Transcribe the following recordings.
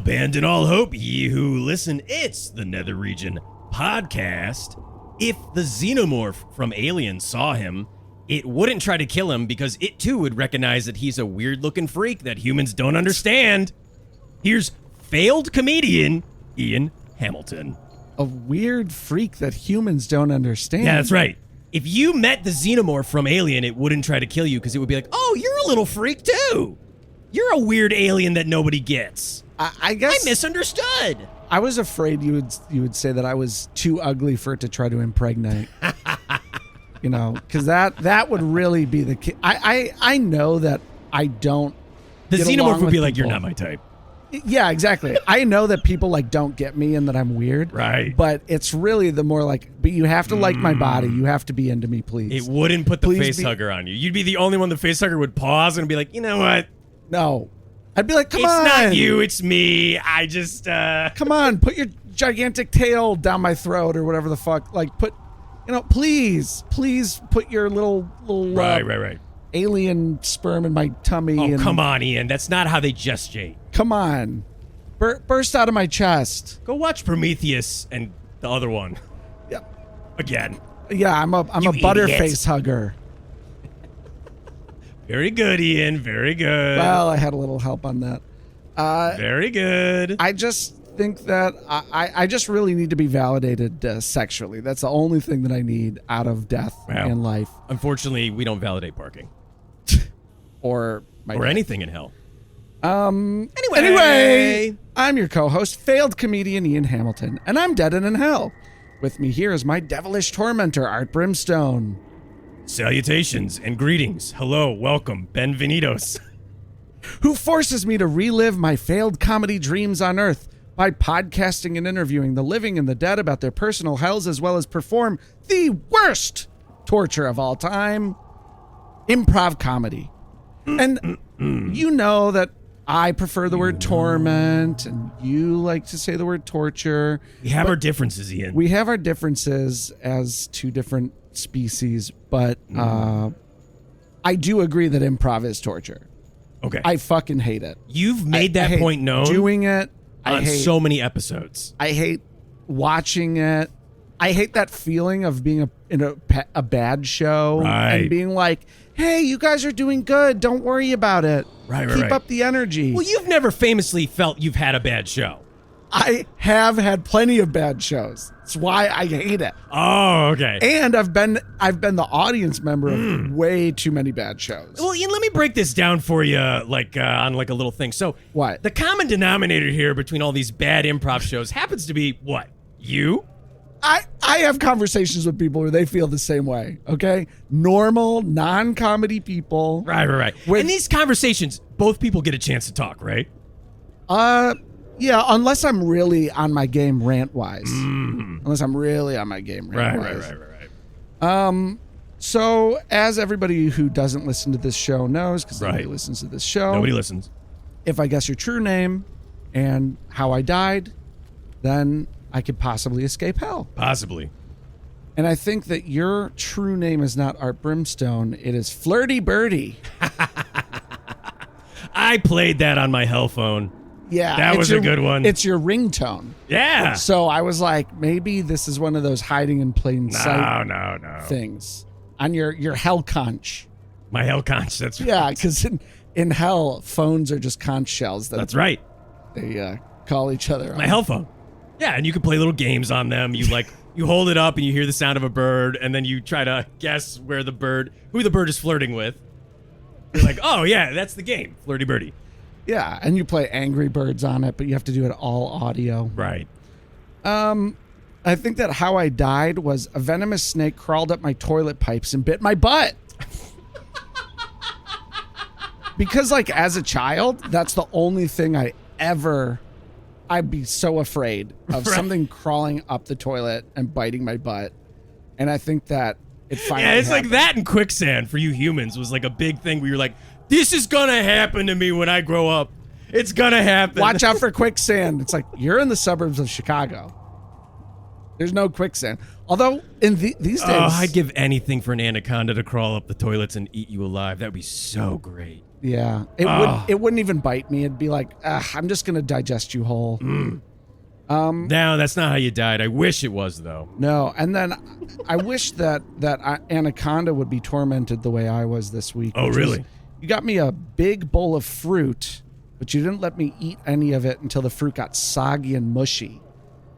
Abandon all hope, ye who listen. It's the Nether Region podcast. If the xenomorph from Alien saw him, it wouldn't try to kill him because it too would recognize that he's a weird-looking freak that humans don't understand. Here's failed comedian Ian Hamilton. A weird freak that humans don't understand. Yeah, that's right. If you met the xenomorph from Alien, it wouldn't try to kill you because it would be like, oh, you're a little freak too. You're a weird alien that nobody gets. I guess I misunderstood. I was afraid you would say that I was too ugly for it to try to impregnate. You know, because that would really be the key. I know that I don't. The get xenomorph along would with be like, people. you're not my type. Yeah, exactly. I know that people like don't get me and that I'm weird. Right. But it's really the more like, but you have to like my body. You have to be into me, please. It wouldn't put the Please face be- hugger on you. You'd be the only one the face hugger would pause and be like, you know what? No. I'd be like, come It's on. not you, it's me. I just, Come on, put your gigantic tail down my throat or whatever the fuck. Like, put, please put your little Right. alien sperm in my tummy. Oh, and come on, Ian. That's not how they gestate. Come on. Burst out of my chest. Go watch Prometheus and the other one. Yep. Again. Yeah, I'm a You butterface hugger. Very good, Ian. Very good. Well, I had a little help on that. Very good. I just think that I just really need to be validated sexually. That's the only thing that I need out of death Wow. and life. Unfortunately, we don't validate parking. Or anything in hell. Anyway, I'm your co-host, failed comedian Ian Hamilton, and I'm dead and in hell. With me here is my devilish tormentor, Art Brimstone. Salutations and greetings. Hello, welcome, benvenidos. Who forces me to relive my failed comedy dreams on Earth by podcasting and interviewing the living and the dead about their personal hells, as well as perform the worst torture of all time, improv comedy. And you know that I prefer the word torment, and you like to say the word torture. We have our differences, Ian. We have our differences as two different species, but I do agree that improv is torture. Okay. I fucking hate it. You've made I that hate point known doing it. I on hate so many episodes. I hate watching it. I hate that feeling of being in a bad show and being like, hey, you guys are doing good. Don't worry about it. Keep up the energy. Well, you've never famously felt you've had a bad show. I have had plenty of bad shows. That's why I hate it. Oh, okay. And I've been the audience member of way too many bad shows. Well, Ian, let me break this down for you, on a little thing. So, What? The common denominator here between all these bad improv shows happens to be what? You? I have conversations with people where they feel the same way, okay? Normal, non-comedy people. Right. In these conversations, both people get a chance to talk, right? Yeah, unless I'm really on my game rant-wise. Unless I'm really on my game rant-wise. Right. So, as everybody who doesn't listen to this show knows, because nobody listens to this show. Nobody listens. If I guess your true name and how I died, then I could possibly escape hell. Possibly. And I think that your true name is not Art Brimstone. It is Flirty Birdie. I played that on my hell phone. Yeah. That was a good one. It's your ringtone. Yeah. So I was like, maybe this is one of those hiding in plain sight No. things. On your hell conch. My hell conch, that's right. Yeah, because in hell, phones are just conch shells. That's right. They call each other on. My hell phone. Yeah, and you can play little games on them. You you hold it up and you hear the sound of a bird, and then you try to guess who the bird is flirting with. You're like, oh yeah, that's the game, Flirty Birdie. Yeah, and you play Angry Birds on it, but you have to do it all audio. Right. I think that how I died was a venomous snake crawled up my toilet pipes and bit my butt. Because as a child, that's the only thing I'd be so afraid of something crawling up the toilet and biting my butt. And I think that it finally it's happened. like that in quicksand for you humans was like a big thing where you're like, this is gonna happen to me when I grow up. It's gonna happen. Watch out for quicksand. It's like, you're in the suburbs of Chicago. There's no quicksand. Although, in these days... Oh, I'd give anything for an anaconda to crawl up the toilets and eat you alive. That would be so great. Yeah, it wouldn't even bite me. It'd be like, I'm just gonna digest you whole. No, that's not how you died. I wish it was, though. No, and then I wish that anaconda would be tormented the way I was this week. Oh, really? You got me a big bowl of fruit, but you didn't let me eat any of it until the fruit got soggy and mushy.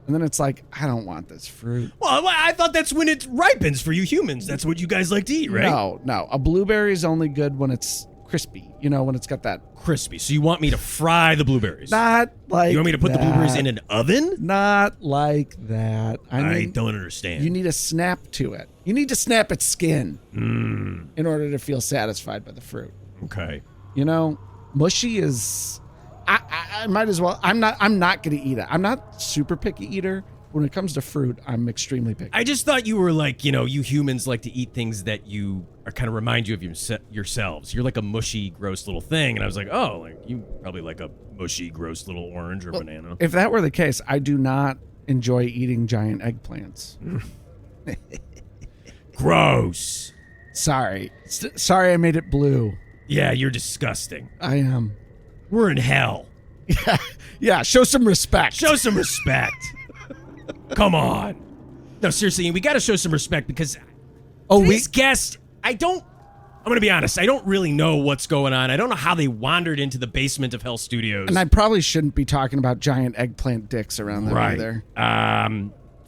And then it's like, I don't want this fruit. Well, I thought that's when it ripens for you humans. That's what you guys like to eat, right? No. A blueberry is only good when it's crispy. You know, when it's got that... Crispy. So you want me to fry the blueberries? Not like You want me to put the blueberries in an oven? Not like that. I mean, don't understand. You need a snap to it. You need to snap its skin in order to feel satisfied by the fruit. Okay. You know, mushy is... I might as well... I'm not going to eat it. I'm not super picky eater. When it comes to fruit, I'm extremely picky. I just thought you were like, you humans like to eat things that you are kind of remind you of yourselves. You're like a mushy, gross little thing. And I was like, oh, like you probably like a mushy, gross little orange or banana. If that were the case, I do not enjoy eating giant eggplants. Gross. Sorry I made it blue. Yeah, you're disgusting. I am. We're in hell. Yeah, show some respect. Show some respect. Come on. No, seriously, we got to show some respect because today's guest, I'm going to be honest, I don't really know what's going on. I don't know how they wandered into the basement of Hell Studios. And I probably shouldn't be talking about giant eggplant dicks around there either.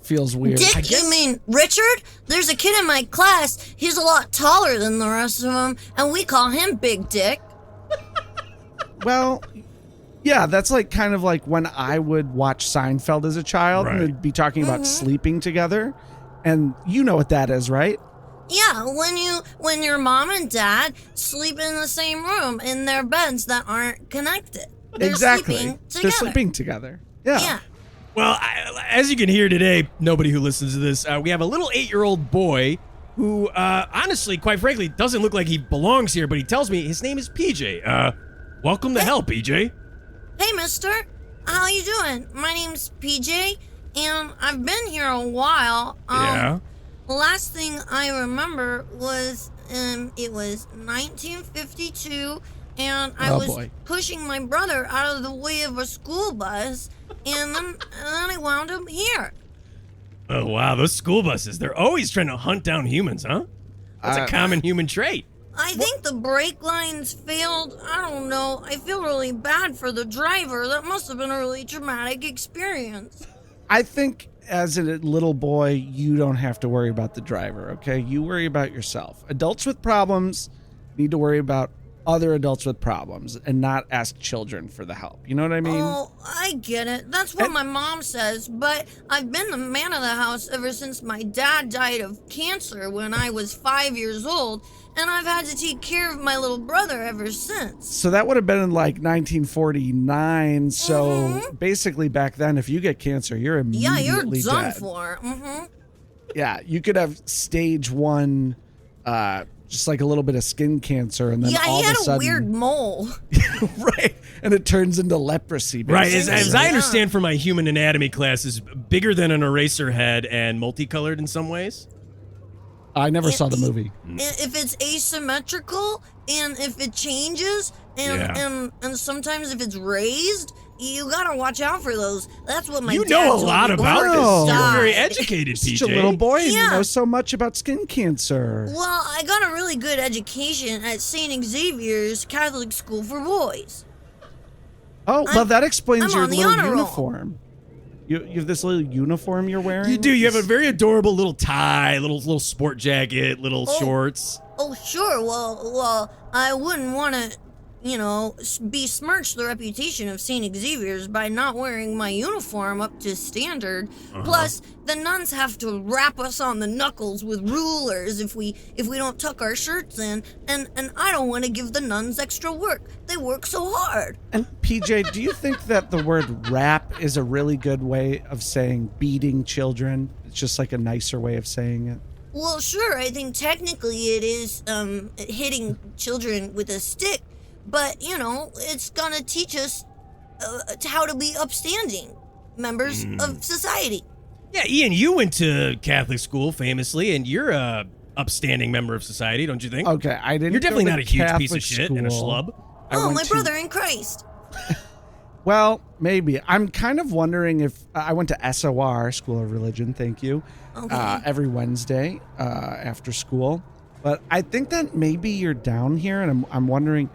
Feels weird. Dick, you mean Richard? There's a kid in my class. He's a lot taller than the rest of them, and we call him Big Dick. Well, yeah, that's like kind of like when I would watch Seinfeld as a child and they'd be talking about sleeping together. And you know what that is, right? Yeah, when your mom and dad sleep in the same room in their beds that aren't connected. They're exactly. sleeping together. They're sleeping together. Yeah. Well, as you can hear today, nobody who listens to this, we have a little 8-year-old boy who, honestly, quite frankly, doesn't look like he belongs here, but he tells me his name is PJ. Welcome to hell, PJ. Hey, mister. How you doing? My name's PJ, and I've been here a while. Yeah? The last thing I remember was, it was 1952, and I was pushing my brother out of the way of a school bus, and then I wound up here. Oh, wow, those school buses, they're always trying to hunt down humans, huh? That's a common human trait. I think the brake lines failed. I don't know. I feel really bad for the driver. That must have been a really traumatic experience. I think as a little boy, you don't have to worry about the driver, okay? You worry about yourself. Adults with problems need to worry about other adults with problems and not ask children for the help. You know what I mean? Oh, I get it. That's what my mom says, but I've been the man of the house ever since my dad died of cancer when I was 5 years old, and I've had to take care of my little brother ever since. So that would have been in like 1949. So basically back then, if you get cancer, you're immediately dead. Yeah, you're done dead. for. Yeah, you could have stage 1, just like a little bit of skin cancer, and then all of a sudden... he had a weird mole. Right, and it turns into leprosy. Basically. Right, as I understand from my human anatomy class, is bigger than an eraser head and multicolored in some ways. I never saw the movie. If it's asymmetrical, and if it changes, and sometimes if it's raised, you gotta watch out for those. That's what my dad know a told lot me. about this. Wow. You're very educated, PJ. Such a little boy, and you Yeah. know so much about skin cancer. Well, I got a really good education at St. Xavier's Catholic School for Boys. Oh, well, that explains I'm your on the little honor roll. uniform. You have this little uniform you're wearing? You do. You have a very adorable little tie, little sport jacket, little shorts. Oh, sure. Well, I wouldn't want to, besmirch the reputation of St. Xavier's by not wearing my uniform up to standard. Plus, the nuns have to rap us on the knuckles with rulers if we don't tuck our shirts in, and I don't want to give the nuns extra work. They work so hard. And PJ, do you think that the word rap is a really good way of saying beating children? It's just like a nicer way of saying it. Well, sure. I think technically it is hitting children with a stick, but it's gonna teach us how to be upstanding members of society. Yeah, Ian, you went to Catholic school famously, and you're a upstanding member of society, don't you think? Okay, I didn't. You're definitely go not to a huge Catholic piece of shit and a school. schlub. my brother in Christ. Well, maybe. I'm kind of wondering if I went to SOR, School of Religion, thank you, every Wednesday after school. But I think that maybe you're down here, and I'm wondering,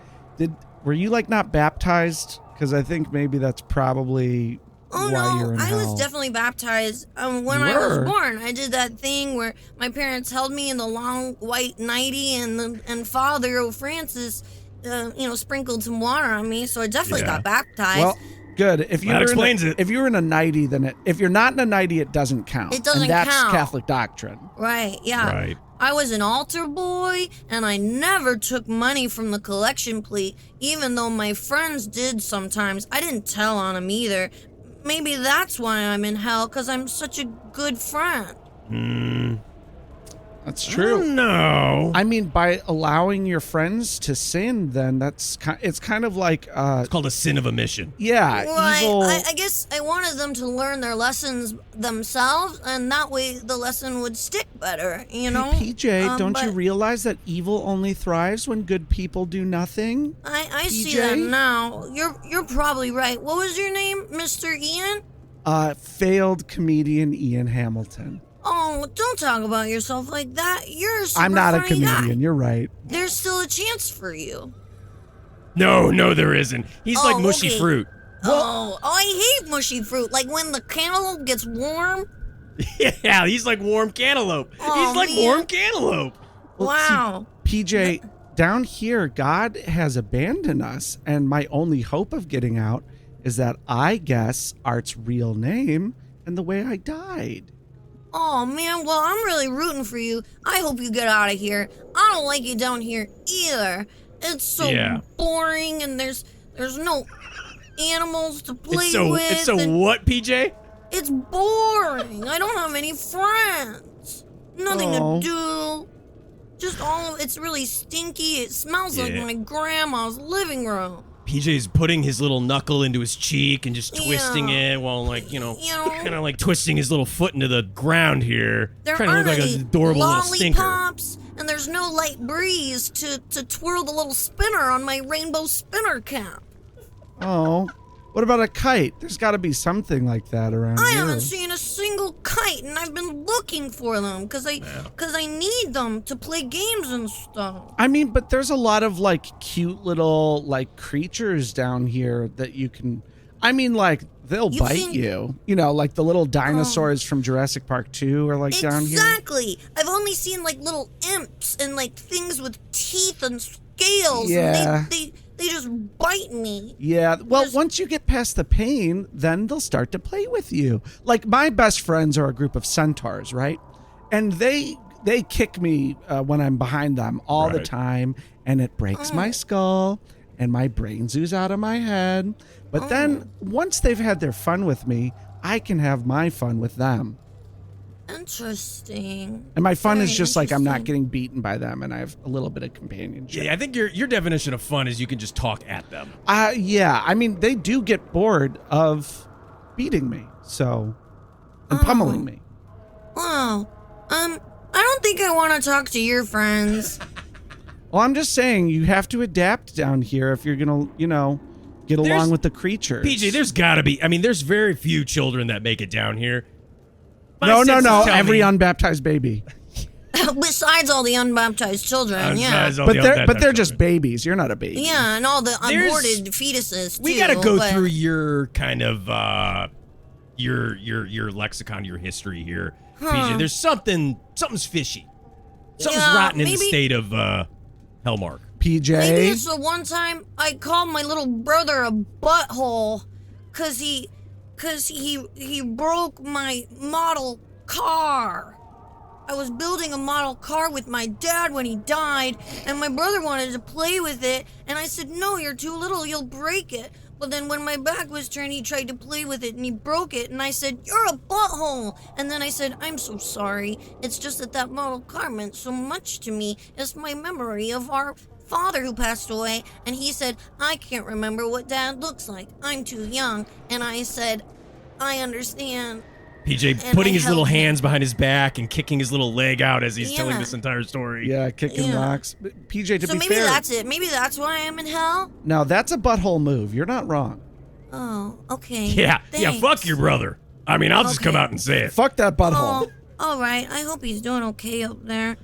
were you like not baptized? Because I think maybe that's probably why you're in hell. I was definitely baptized when I was born. I did that thing where my parents held me in the long white nightie, and Father Francis sprinkled some water on me, so I definitely got baptized. Well, good. If you If you were in a nightie, then if you're not in a nightie, it doesn't count. It doesn't and that's count. Catholic doctrine. Right, yeah. Right. I was an altar boy, and I never took money from the collection plate, even though my friends did sometimes. I didn't tell on them either. Maybe that's why I'm in hell, because I'm such a good friend. That's true. No. I mean, by allowing your friends to sin, then it's kind of like It's called a sin of omission. yeah, Well, evil. I guess I wanted them to learn their lessons themselves, and that way the lesson would stick better, you know? Hey, PJ, don't you but realize that evil only thrives when good people do nothing? I see PJ? that now. You're probably right. What was your name, Mr. Ian? Failed comedian Ian Hamilton. Oh, don't talk about yourself like that. You're a super I'm not a funny comedian. guy. You're right. There's still a chance for you. No, there isn't. He's like mushy okay. fruit. I hate mushy fruit. Like when the cantaloupe gets warm. Yeah, he's like warm cantaloupe. Oh, He's like man. warm cantaloupe. Wow. PJ, down here, God has abandoned us, and my only hope of getting out is that I guess Art's real name and the way I died. Oh, man. Well, I'm really rooting for you. I hope you get out of here. I don't like it down here either. It's so boring, and there's no animals to play with. It's so what, PJ? It's boring. I don't have any friends. Nothing to do. Just it's really stinky. It smells like my grandma's living room. PJ's putting his little knuckle into his cheek and just twisting it while, like, kind of like twisting his little foot into the ground here. There trying to look aren't like an any adorable little stinker. lollipops, and there's no light breeze to twirl the little spinner on my rainbow spinner cap. Oh, what about a kite? There's got to be something like that around I here. haven't seen a single kite, and I've been looking for them because I need them to play games and stuff. I mean, but there's a lot of like cute little like creatures down here that you can. I mean, like they'll bite you. You know, like the little dinosaurs from Jurassic Park 2 are like down here. Exactly. I've only seen like little imps and like things with teeth and scales. Yeah. And they just bite me. Yeah, well, once you get past the pain, then they'll start to play with you. Like my best friends are a group of centaurs, right? And they kick me when I'm behind them all the time, and it breaks my skull, and my brains ooze out of my head. But then once they've had their fun with me, I can have my fun with them. Interesting. And my fun is just like I'm not getting beaten by them, and I have a little bit of companionship. Yeah, I think your definition of fun is you can just talk at them. Yeah. I mean, they do get bored of beating me, and pummeling me. Oh, I don't think I want to talk to your friends. Well, I'm just saying you have to adapt down here if you're gonna, get along with the creatures. PJ, there's gotta be. I mean, there's very few children that make it down here. No. Every unbaptized baby. Besides all the unbaptized children, But they're just babies. You're not a baby. Yeah, and all the aborted fetuses. We gotta go through your kind of your lexicon, your history here, PJ. There's something's fishy. Something's rotten in the state of Hellmark. PJ. Maybe it's the one time I called my little brother a butthole, cause he broke my model car. I was building a model car with my dad when he died, and my brother wanted to play with it, and I said, no, you're too little, you'll break it. But then when my back was turned, he tried to play with it, and he broke it, and I said, you're a butthole. And then I said, I'm so sorry. It's just that model car meant so much to me. It's my memory of our father who passed away. And he said, I can't remember what dad looks like. I'm too young. And I said, I understand. PJ And putting I his little held him. hands behind his back and kicking his little leg out as he's telling Yeah. this entire story. Yeah, kicking Yeah. rocks. But PJ, to So be maybe fair, that's it. Maybe that's why I'm in hell. now that's a butthole move. You're not wrong. Oh, okay. Yeah, Thanks. fuck your brother. I mean, I'll just come Okay. out and say it. Fuck that butthole. Oh, all right. I hope he's doing okay up there.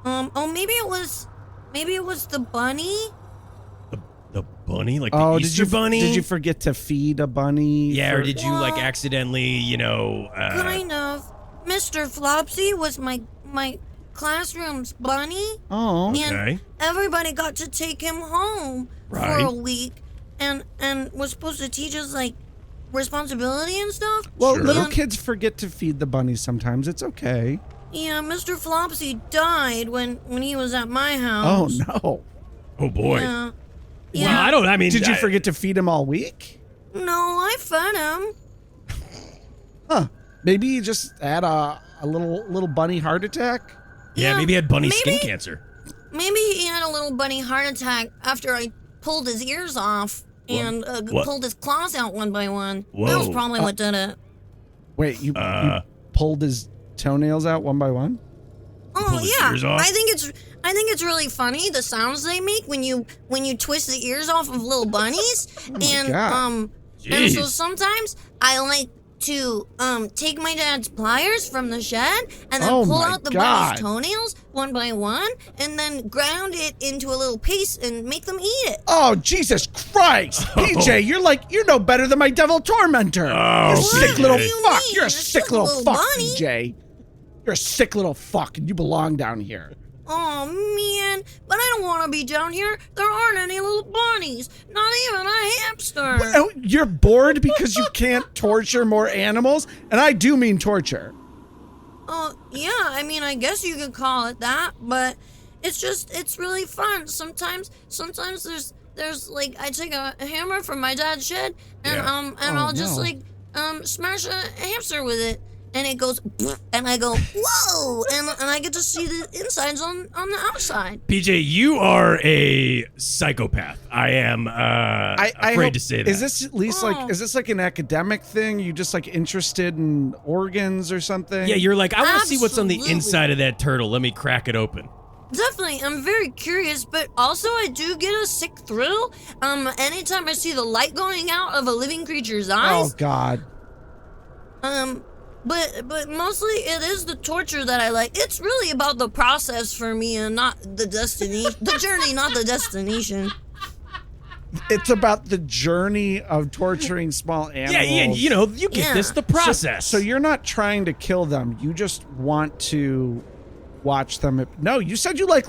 Oh, maybe it was the bunny. The bunny? Like the Oh, Easter bunny? Did you forget to feed a bunny? Yeah, or did you like Well, accidentally, Kind of. Mr. Flopsy was my classroom's bunny, Oh, Okay. and everybody got to take him home for Right. a week, and was supposed to teach us like responsibility and stuff. well, Sure. little And- kids forget to feed the bunnies sometimes. It's okay. Yeah, Mr. Flopsy died when he was at my Oh house. no. Oh boy. Yeah. Well, I mean, Did you I- forget to feed him all week? No, I fed him. Huh. Maybe you just had a little bunny heart attack. Yeah, Yeah, maybe he had bunny skin maybe- cancer. Maybe he had a little bunny heart attack after I pulled his ears off and What? pulled his claws out one by one. That Whoa. was probably what did it. Wait, you pulled his toenails out one by one? Oh pulled his yeah, ears off? I think it's really funny the sounds they make when you twist the ears off of little bunnies. And God. and so Jeez. sometimes I like to take my dad's pliers from the shed and then Oh pull my out the God. bunny's toenails one by one and then ground it into a little paste and make them eat it. Oh, Jesus Christ. PJ, you're no better than my devil tormentor. Oh, you sick PJ. little What do you fuck. mean? You're a You're sick just a little little fuck, bunny. PJ. You're a sick little fuck and you belong down here. Oh man, but I don't want to be down here. There aren't any little bunnies, not even a hamster. Oh, you're bored because you can't torture more animals? And I do mean torture. Oh yeah, I mean I guess you could call it that, but it's really fun. Sometimes there's like I take a hammer from my dad's shed and Yeah. I'll just no. like smash a hamster with it. And it goes, and I go, whoa, and I get to see the insides on the outside. PJ, you are a psychopath. I am I afraid hope- to say that. Is this at least Oh. like, is this like an academic thing? You just like interested in organs or something? Yeah, you're like, I want to see what's on the Absolutely. inside of that turtle. Let me crack it open. Definitely, I'm very curious, but also I do get a sick thrill. Anytime I see the light going out of a living creature's Oh, eyes. God. But mostly it is the torture that I like. It's really about the process for me and not the destination. The journey, not the destination. It's about the journey of torturing small animals. Yeah, you get Yeah. this, the process. So you're not trying to kill them. You just want to watch them. No, you said you like.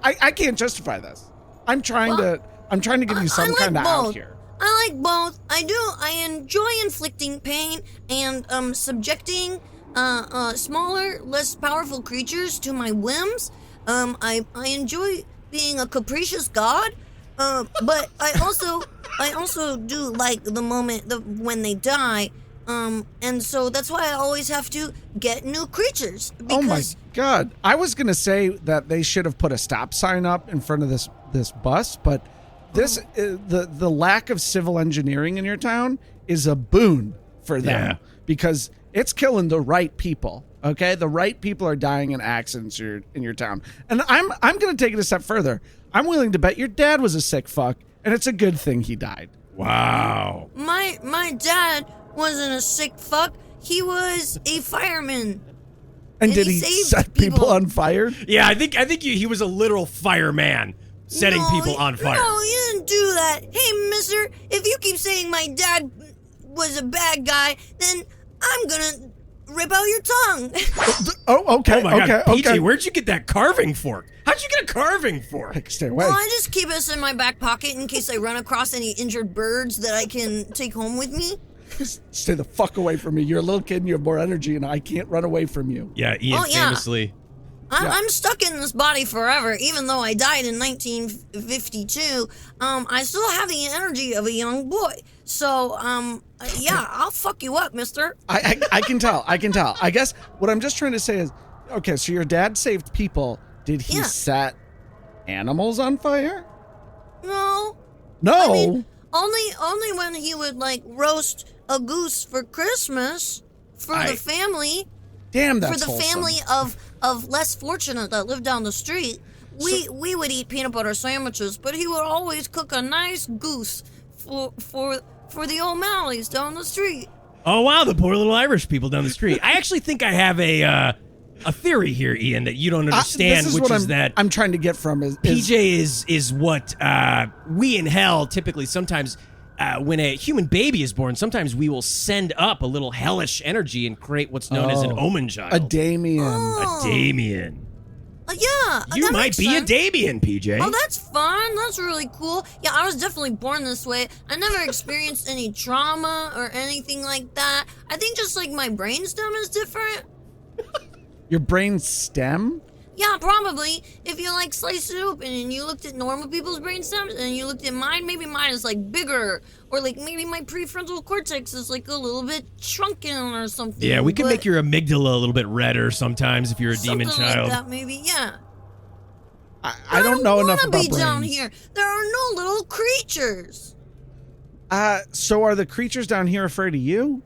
I can't justify this. I'm trying to give you some I like kind of out both. here. I like both. I do. I enjoy inflicting pain and subjecting smaller, less powerful creatures to my whims. I enjoy being a capricious god. But I also do like the moment when they die. And so that's why I always have to get new creatures. Because, Oh my God! I was gonna say that they should have put a stop sign up in front of this bus, but this the lack of civil engineering in your town is a boon for them Yeah. because it's killing the right people. Okay, the right people are dying in accidents in your town, and I'm gonna take it a step further. I'm willing to bet your dad was a sick fuck, and it's a good thing he died. wow. My dad wasn't a sick fuck. He was a fireman. And And did he he saved set people people. on fire? Yeah, I think he was a literal fireman setting No, people on fire. No, you didn't do that. Hey, mister, if you keep saying my dad was a bad guy, then I'm gonna rip out your tongue. Oh, okay. Oh my God, PJ, okay. where'd you get that carving fork? How'd you get a carving fork? Stay away. Well, I just keep this in my back pocket in case I run across any injured birds that I can take home with me. Stay the fuck away from me. You're a little kid and you have more energy, and I can't run away from you. Yeah, Ian Oh, yeah. famously. I'm stuck in this body forever, even though I died in 1952. I still have the energy of a young boy. So, yeah, I'll fuck you up, mister. I can tell. I can tell. I guess what I'm just trying to say is, okay, so your dad saved people. Did he Yeah. set animals on fire? No. No. I mean, only when he would, like, roast a goose for Christmas the family. Damn, that's For the wholesome. family of less fortunate that lived down the street, we would eat peanut butter sandwiches, but he would always cook a nice goose for the O'Malleys down the street. Oh, wow, the poor little Irish people down the street. I actually think I have a theory here, Ian, that you don't understand, that I'm trying to get from is PJ is what we in hell typically sometimes, when a human baby is born, sometimes we will send up a little hellish energy and create what's known as an Omen Child. a Damien. A Damien. Yeah, You that might makes be sense. a Damien, PJ. Oh, that's fun. That's really cool. Yeah, I was definitely born this way. I never experienced any trauma or anything like that. I think just like my brainstem is different. Your brain stem? Yeah, probably. If you like sliced it open and you looked at normal people's brainstems and you looked at mine, maybe mine is like bigger, or like maybe my prefrontal cortex is like a little bit shrunken or something. Yeah, we can but make your amygdala a little bit redder sometimes if you're a demon something child. like that, maybe. Yeah. I don't know enough wanna about be brains. down here. There are no little creatures. So are the creatures down here afraid of you?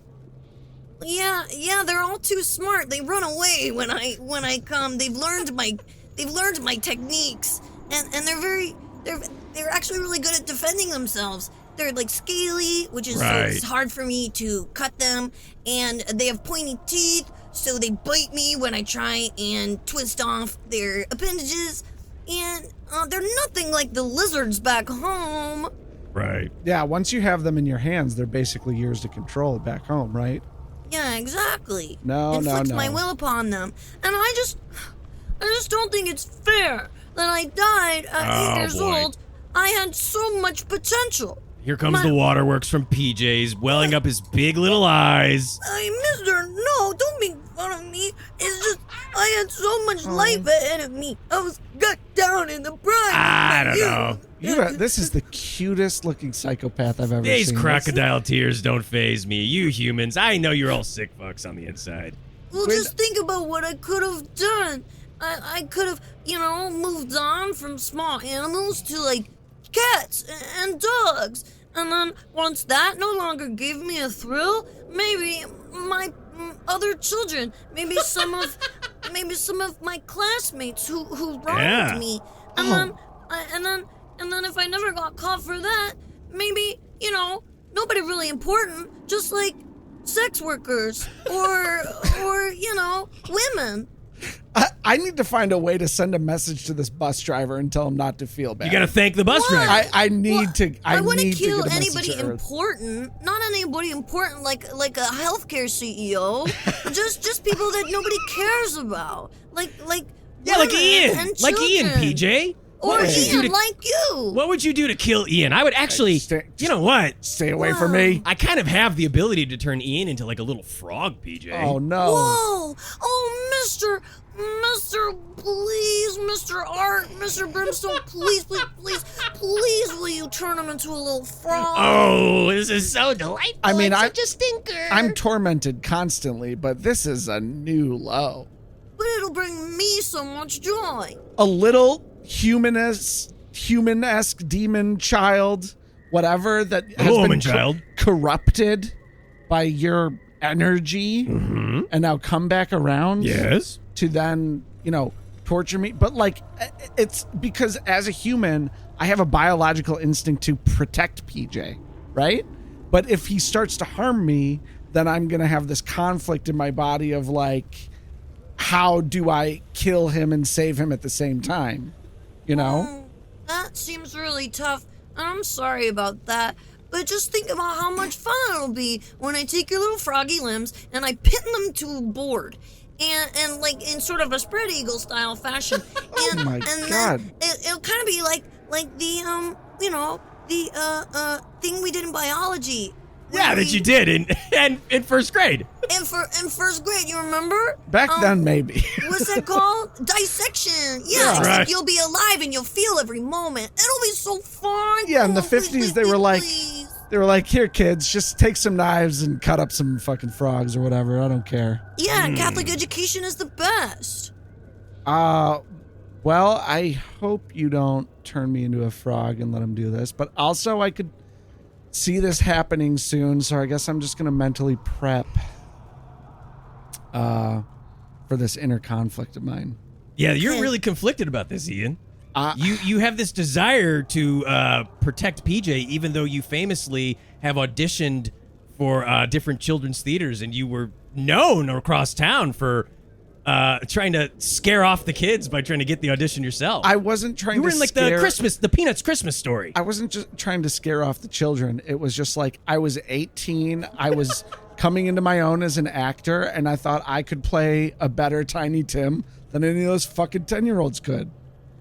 Yeah, they're all too smart. They run away when I come. They've learned my techniques, and they're actually really good at defending themselves. They're like scaly, which is so it's hard for me to cut them, and they have pointy teeth, so they bite me when I try and twist off their appendages, and they're nothing like the lizards back home. Right. Yeah, once you have them in your hands, they're basically yours to control back home, right? Yeah, exactly. No. Inflict my will upon them. And I just don't think it's fair that I died at 8 years old. I had so much potential. Here comes the waterworks from PJ's, welling up his big little eyes. Mister, no, don't make fun of me. It's just, I had so much life ahead of me. I was gut down in the brine. I don't know. This is the cutest looking psychopath I've ever These seen. crocodile tears don't faze me. You humans, I know you're all sick fucks on the inside. Well, just think about what I could have done. I could have, moved on from small animals to, like, cats and dogs. And then once that no longer gave me a thrill, maybe my other children, maybe some of my classmates who wronged me. And then if I never got caught for that, maybe, nobody really important, just like sex workers or women. I need to find a way to send a message to this bus driver and tell him not to feel bad. You gotta thank the bus driver. I need to. I wouldn't need to kill get a anybody message to Earth. important. Not anybody important like a healthcare CEO. just people that nobody cares about. Like Yeah, like women Ian. and Like Ian, children. PJ. Or What would you do Ian, to- like you. What would you do to kill Ian? I would actually, you know what? Stay away from me. I kind of have the ability to turn Ian into like a little frog, PJ. Oh no. Whoa! Oh, Mister, please, Mr. Art, Mr. Brimstone, please, will you turn him into a little frog? Oh, this is so delightful. I mean, such a stinker. I'm tormented constantly, but this is a new low. But it'll bring me so much joy. A little human-esque demon child, whatever, that has Omen been Child. corrupted by your energy and now come back around Yes. to then, torture me. But like, it's because as a human, I have a biological instinct to protect PJ, right? But if he starts to harm me, then I'm going to have this conflict in my body of like, how do I kill him and save him at the same time? That seems really tough, and I'm sorry about that. But just think about how much fun it'll be when I take your little froggy limbs and I pin them to a board. And like in sort of a spread eagle style fashion. And, my and God. then it'll kind of be like the thing we did in biology. Yeah, that you did in first grade. In first grade, you remember? Back then, maybe. What's that called? Dissection. Yeah, except Right. you'll be alive and you'll feel every moment. It'll be so fun. Yeah, in the Oh, please, 50s, please, they were please, like, please. here, kids, just take some knives and cut up some fucking frogs or whatever. I don't care. Yeah, Catholic education is the best. Well, I hope you don't turn me into a frog and let him do this. But also, I could see this happening soon, so I guess I'm just going to mentally prep. for this inner conflict of mine. Yeah, you're really conflicted about this, Ian. Uh, You have this desire to protect PJ, even though you famously have auditioned for different children's theaters, and you were known across town for trying to scare off the kids by trying to get the audition yourself. I wasn't trying You were to in like the Peanuts Christmas story. I wasn't just trying to scare off the children. It was just like I was 18. I was coming into my own as an actor, and I thought I could play a better Tiny Tim than any of those fucking 10-year-olds could.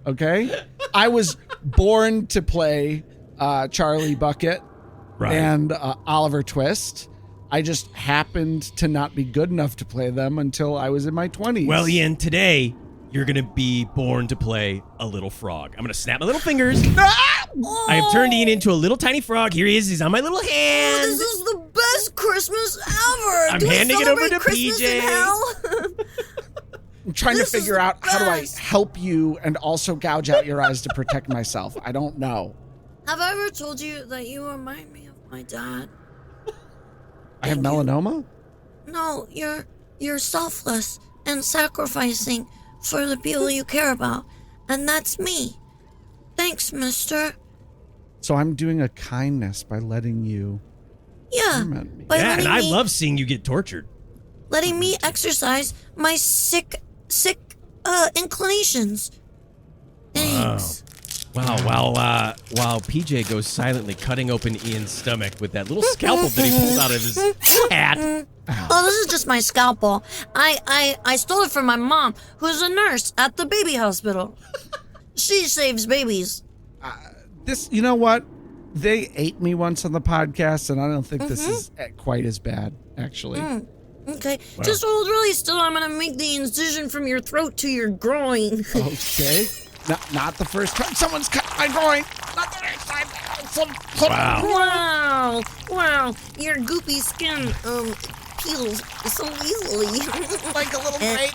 Okay? I was born to play Charlie Bucket and Oliver Twist. I just happened to not be good enough to play them until I was in my 20s. Well, Ian, today you're going to be born to play a little frog. I'm going to snap my little fingers. Oh. I have turned Ian into a little tiny frog. Here he is. He's on my little Oh, hand. this is the best Christmas ever. I'm Do we handing it over celebrate to Christmas PJ. in hell? I'm trying to This is figure the out how do I best. help you and also gouge out your eyes to protect myself. I don't know. Have I ever told you that you remind me of my dad? I have melanoma? No, you're selfless and sacrificing for the people you care about, and that's me. Thanks, mister. So I'm doing a kindness by letting you Yeah, torment me. by Yeah, and letting I me, love seeing you get tortured. letting me exercise my sick inclinations. Thanks. Wow, while PJ goes silently cutting open Ian's stomach with that little scalpel that he pulled out of his hat. Oh, this is just my scalpel. I stole it from my mom, who's a nurse at the baby hospital. She saves babies. This, you know what? They ate me once on the podcast, and I don't think this is quite as bad, actually. Okay, just hold really still. I'm gonna make the incision from your throat to your groin. Okay. Not the first time someone's cut my groin. Not the first time. Wow. Wow, your goopy skin peels so easily. Like a little grape.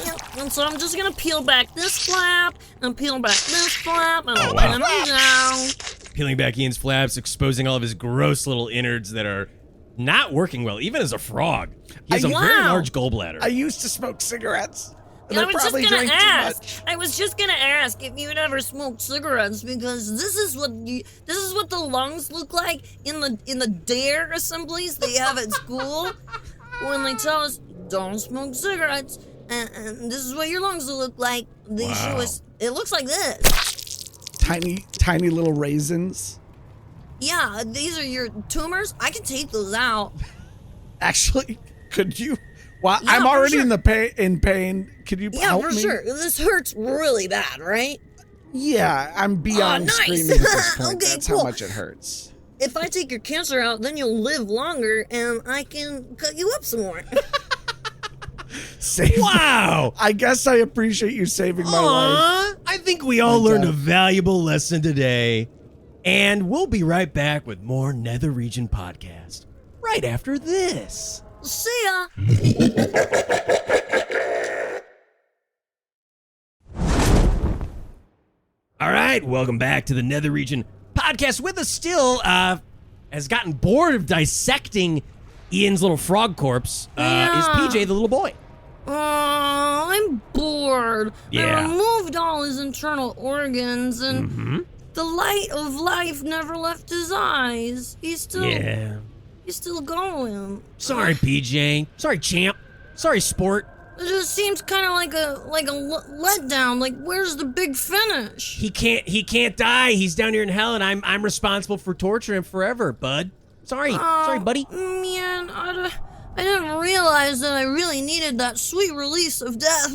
Yeah, and so I'm just gonna peel back this flap and peel back this flap and open wow. them down. Peeling back Ian's flaps, exposing all of his gross little innards that are not working well, even as a frog. He has a very Wow. large gallbladder. I used to smoke cigarettes. And I I was just probably gonna drank too ask. much. I was just gonna ask if you had ever smoked cigarettes because this is what the lungs look like in the dare assemblies they have at school when they tell us don't smoke cigarettes, and this is what your lungs will look like. They show us. It looks like this. Tiny little raisins. Yeah, these are your tumors. I can take those out. Actually, could you? Well, Yeah, I'm for already sure. in pain. Could you Yeah, help for me? sure. This hurts really bad, right? Yeah, I'm beyond nice. screaming at this point. Okay, That's cool. how much it hurts. If I take your cancer out, then you'll live longer, and I can cut you up some more. Save Wow. I guess I appreciate you saving my life. Aw, I think we all My learned a death. valuable lesson today. And we'll be right back with more Nether Region Podcast right after this. See ya. All right, welcome back to the Nether Region Podcast. With us still has gotten bored of dissecting Ian's little frog corpse is PJ, the little boy. Oh, I'm bored. Yeah. I removed all his internal organs, and the light of life never left his eyes. He's still going. Sorry, PJ. Sorry, champ. Sorry, sport. It just seems kind of like a letdown. Like, where's the big finish? He can't die. He's down here in hell, and I'm responsible for torturing him forever, bud. Sorry, buddy. Man, I didn't realize that I really needed that sweet release of death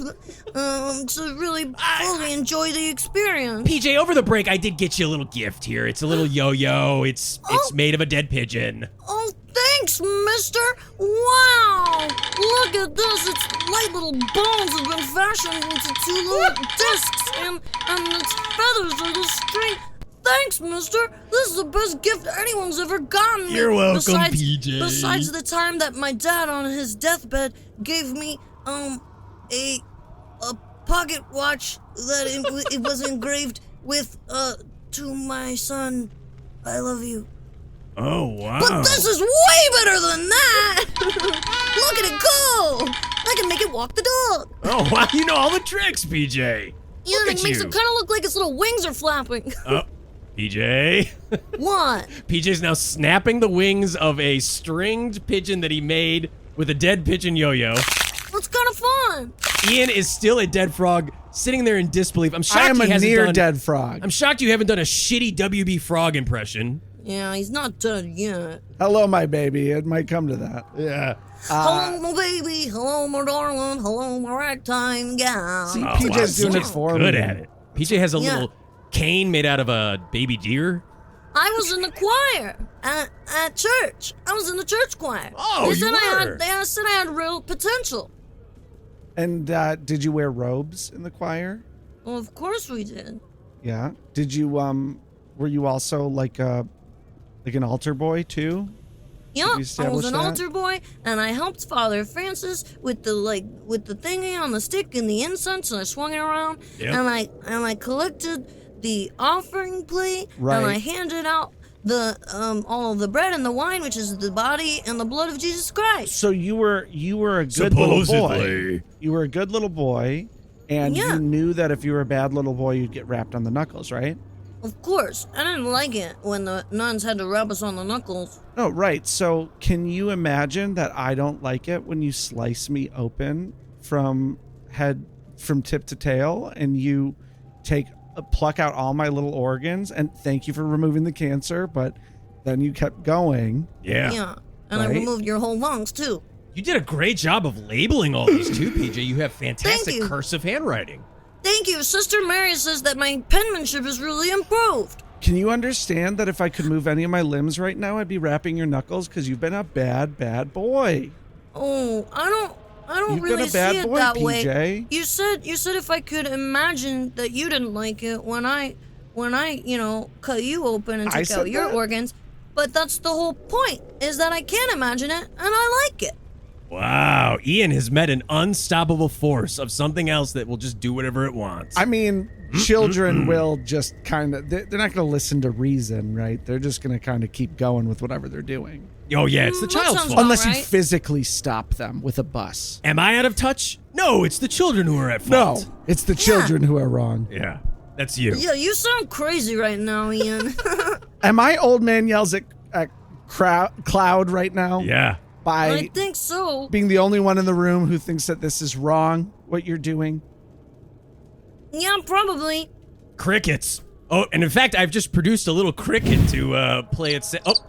to really fully enjoy the experience. PJ, over the break, I did get you a little gift here. It's a little yo-yo. It's made of a dead pigeon. Oh, thanks, mister. Wow, look at this. Its light little bones have been fashioned into two little discs, and its feathers are the string. Thanks, mister. This is the best gift anyone's ever gotten me. You're welcome, PJ. Besides the time that my dad on his deathbed gave me, a pocket watch that it was engraved with, to my son, I love you. Oh, wow. But this is way better than that! Look at it go! I can make it walk the dog. Oh, wow, you know all the tricks, PJ. Yeah, it makes it kind of look like its little wings are flapping. Oh, PJ. What? PJ's now snapping the wings of a stringed pigeon that he made with a dead pigeon yo-yo. That's kind of fun. Ian is still a dead frog, sitting there in disbelief. I'm shocked I am he a hasn't done. near-dead frog. I'm shocked you haven't done a shitty WB frog impression. Yeah, he's not done yet. Hello, my baby. It might come to that. Yeah. Hello, my baby. Hello, my darling. Hello, my ragtime gal. See, Oh, PJ's wow, doing it PJ's for me. good at it. PJ has a Yeah. little cane made out of a baby deer. I was in the choir at church. I was in the church choir. Oh, they said you were. They said I had real potential. And did you wear robes in the choir? Well, of course we did. Yeah. Did you were you also like an altar boy too? Yeah, you I was establish an that? altar boy, and I helped Father Francis with the thingy on the stick and the incense, and I swung it around, Yep. and I collected the offering plate, Right. and I handed out the all of the bread and the wine, which is the body and the blood of Jesus Christ. So you were a good little boy. Supposedly. You were a good little boy, and Yeah. you knew that if you were a bad little boy, you'd get rapped on the knuckles, right? Of course, I didn't like it when the nuns had to rub us on the knuckles. Oh, right. So can you imagine that I don't like it when you slice me open from tip to tail, and you pluck out all my little organs, and thank you for removing the cancer, but then you kept going. Yeah. Yeah, and I Right. removed your whole lungs too. You did a great job of labeling all these too, PJ. You have fantastic you. cursive handwriting. Thank you. Sister Mary says that my penmanship is really improved. Can you understand that if I could move any of my limbs right now, I'd be rapping your knuckles because you've been a bad, bad boy. Oh, I don't You've been really a bad see it boy, that PJ. way. You said if I could imagine that you didn't like it when I cut you open and I took said out your that? organs, but that's the whole point, is that I can imagine it and I like it. Wow. Ian has met an unstoppable force of something else that will just do whatever it wants. I mean, children will just kind of, they're not going to listen to reason, right? They're just going to kind of keep going with whatever they're doing. Oh, yeah, it's the That child's sounds fault. Unless you right. physically stop them with a bus. Am I out of touch? No, it's the children who are at No, fault. it's the children who are wrong. Yeah, that's you. Yeah, you sound crazy right now, Ian. Am I old man yells at Cloud right now? Yeah. By I think so. being the only one in the room who thinks that this is wrong, what you're doing? Yeah, probably. Crickets. Oh, and in fact, I've just produced a little cricket to play it.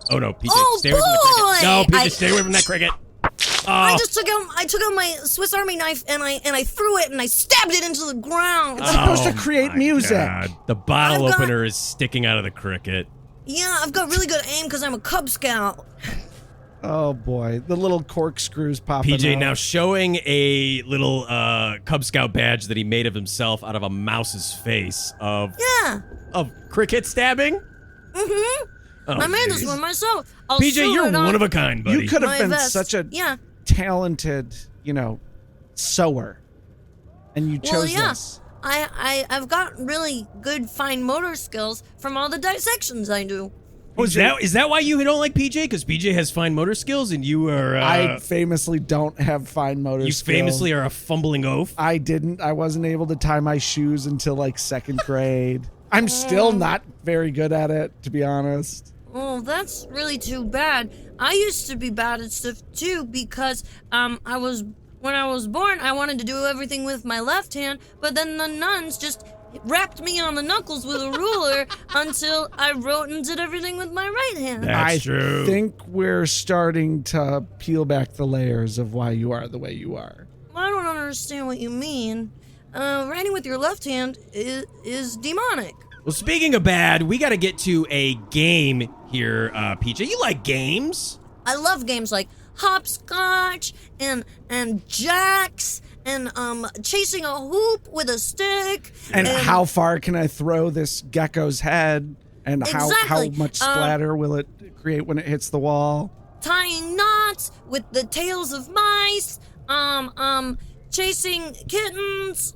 Oh no, PJ, Oh, stay away from the cricket. No, boy! PJ, stay away from that cricket. I took out my Swiss Army knife and I threw it and I stabbed it into the ground. It's supposed to create my music. God. The bottle I've got- opener is sticking out of the cricket. Yeah, I've got really good aim because I'm a Cub Scout. Oh boy, the little corkscrews popping PJ out. now showing a little Cub Scout badge that he made of himself out of a mouse's face of Yeah. cricket stabbing. Mm-hmm. Oh, I made this jeez. one myself. I'll PJ, sew you're it on one of a kind, buddy. You could have my been vest. such a Yeah. talented, sewer, and you Well, chose yeah. this. I've got really good fine motor skills from all the dissections I do. Oh, is that why you don't like PJ? Because PJ has fine motor skills and you are. I famously don't have fine motor you skills. famously are a fumbling oaf. I didn't. I wasn't able to tie my shoes until like second grade. I'm still not very good at it, to be honest. Oh, that's really too bad. I used to be bad at stuff too because when I was born, I wanted to do everything with my left hand, but then the nuns just rapped me on the knuckles with a ruler until I wrote and did everything with my right hand. That's true. I think we're starting to peel back the layers of why you are the way you are. I don't understand what you mean. Writing with your left hand is demonic. Well, speaking of bad, we got to get to a game here, PJ. You like games? I love games like hopscotch and jacks and chasing a hoop with a stick. And how far can I throw this gecko's head? And how Exactly. much splatter will it create when it hits the wall? Tying knots with the tails of mice, chasing kittens,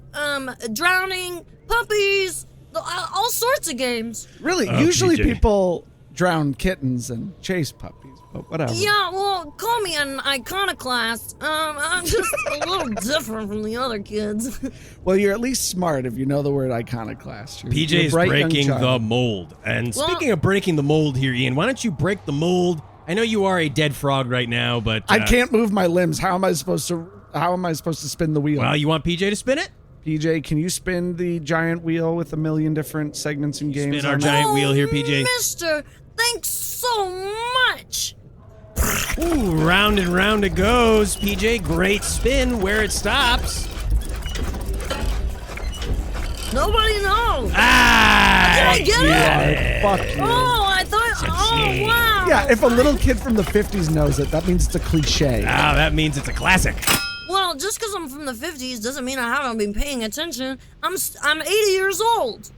drowning puppies, all sorts of games. Really, usually PJ. people drown kittens and chase puppies, but whatever. Yeah, well, call me an iconoclast. I'm just a little different from the other kids. Well, you're at least smart if you know the word iconoclast. PJ you're a is bright young breaking child. the mold. And speaking of breaking the mold here, Ian, why don't you break the mold? I know you are a dead frog right now, but I can't move my limbs. How am I supposed to spin the wheel? Well, you want PJ to spin it? PJ, can you spin the giant wheel with a million different segments and games? Spin our giant wheel here, PJ. Mister, thanks so much. Ooh, round and round it goes. PJ, great spin. Where it stops. Nobody knows. Ah! Did I get it? Fuck you. Oh, I thought. Oh, wow. Yeah, if a little kid from the 50s knows it, that means it's a cliche. Ah, that means it's a classic. Well, just because I'm from the 50s doesn't mean I haven't been paying attention. I'm 80 years old.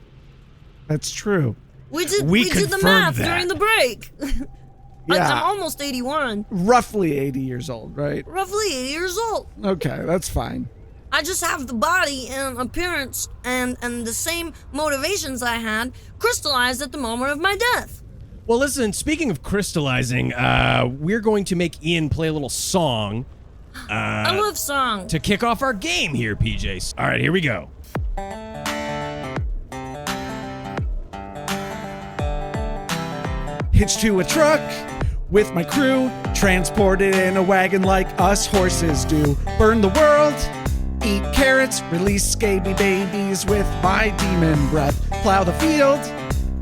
That's true. We did the confirmed math that. during the break. Yeah. I'm almost 81. Roughly 80 years old, right? Roughly 80 years old. Okay, that's fine. I just have the body and appearance and the same motivations I had crystallized at the moment of my death. Well, listen, speaking of crystallizing, we're going to make Ian play a little song I love songs. to kick off our game here, PJ. All right, here we go. Hitched to a truck with my crew, transported in a wagon like us horses do. Burn the world, eat carrots, release scaby babies with my demon breath. Plow the field,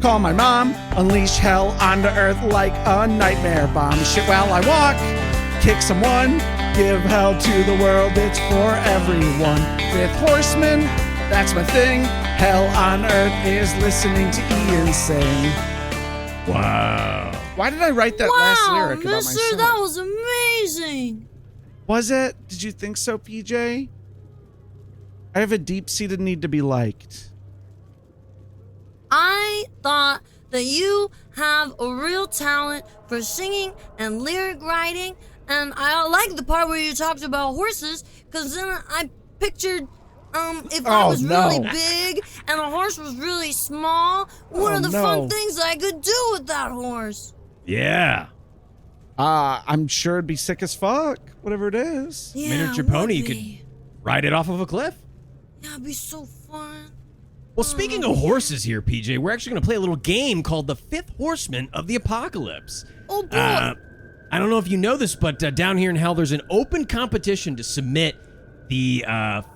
call my mom, unleash hell onto earth like a nightmare bomb. Shit while I walk, kick someone, give hell to the world, it's for everyone. Fifth horseman, that's my thing. Hell on earth is listening to Ian sing. Wow. Why did I write that last lyric about mister, myself? that was amazing. Was it? Did you think so, PJ? I have a deep-seated need to be liked. I thought that you have a real talent for singing and lyric writing, and I like the part where you talked about horses, because then I pictured if I was really big and a horse was really small, one of the fun things I could do with that horse. Yeah. I'm sure it'd be sick as fuck, whatever it is. Yeah, Miniature it would pony, you be. could ride it off of a cliff. Yeah, it'd be so fun. Well, speaking of horses here, PJ, we're actually going to play a little game called the Fifth Horseman of the Apocalypse. Oh, boy. I don't know if you know this, but down here in hell, there's an open competition to submit the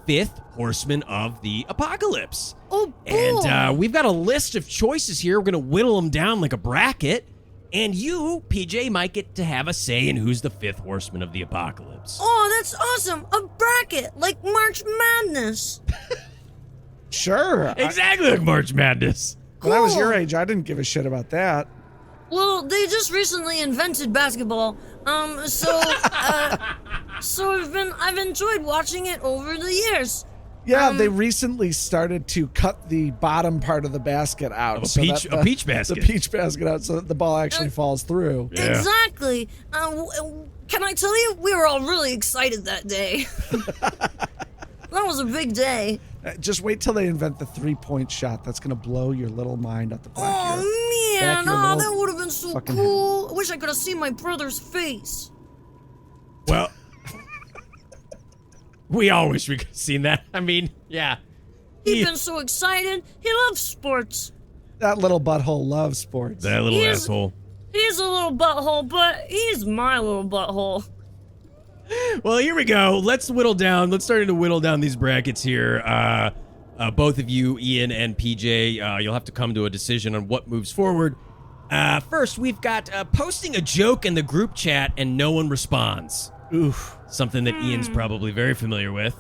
Fifth Horseman of the Apocalypse. Oh, boy. And we've got a list of choices here. We're going to whittle them down like a bracket. And you, PJ, might get to have a say in who's the Fifth Horseman of the Apocalypse. Oh, that's awesome. A bracket, like March Madness. Sure. Exactly like March Madness. When I was Cool. your age, I didn't give a shit about that. Well, they just recently invented basketball. So I've enjoyed watching it over the years. Yeah, they recently started to cut the bottom part of the basket out. Of a peach basket. The peach basket out so that the ball actually falls through. Yeah. Exactly. Can I tell you, we were all really excited that day. That was a big day. Just wait till they invent the 3-point shot. That's going to blow your little mind out the back of your Oh, back man. of your Oh, little that would have been so fucking cool. I wish I could have seen my brother's face. Well, we all wish we could have seen that. I mean, yeah. He'd been so excited. He loves sports. That little butthole loves sports. That little He's- asshole. He's a little butthole, but he's my little butthole. Well, here we go. Let's start to whittle down these brackets here. Both of you, Ian and PJ, you'll have to come to a decision on what moves forward. First, we've got posting a joke in the group chat and no one responds. Oof. Something that Ian's probably very familiar with.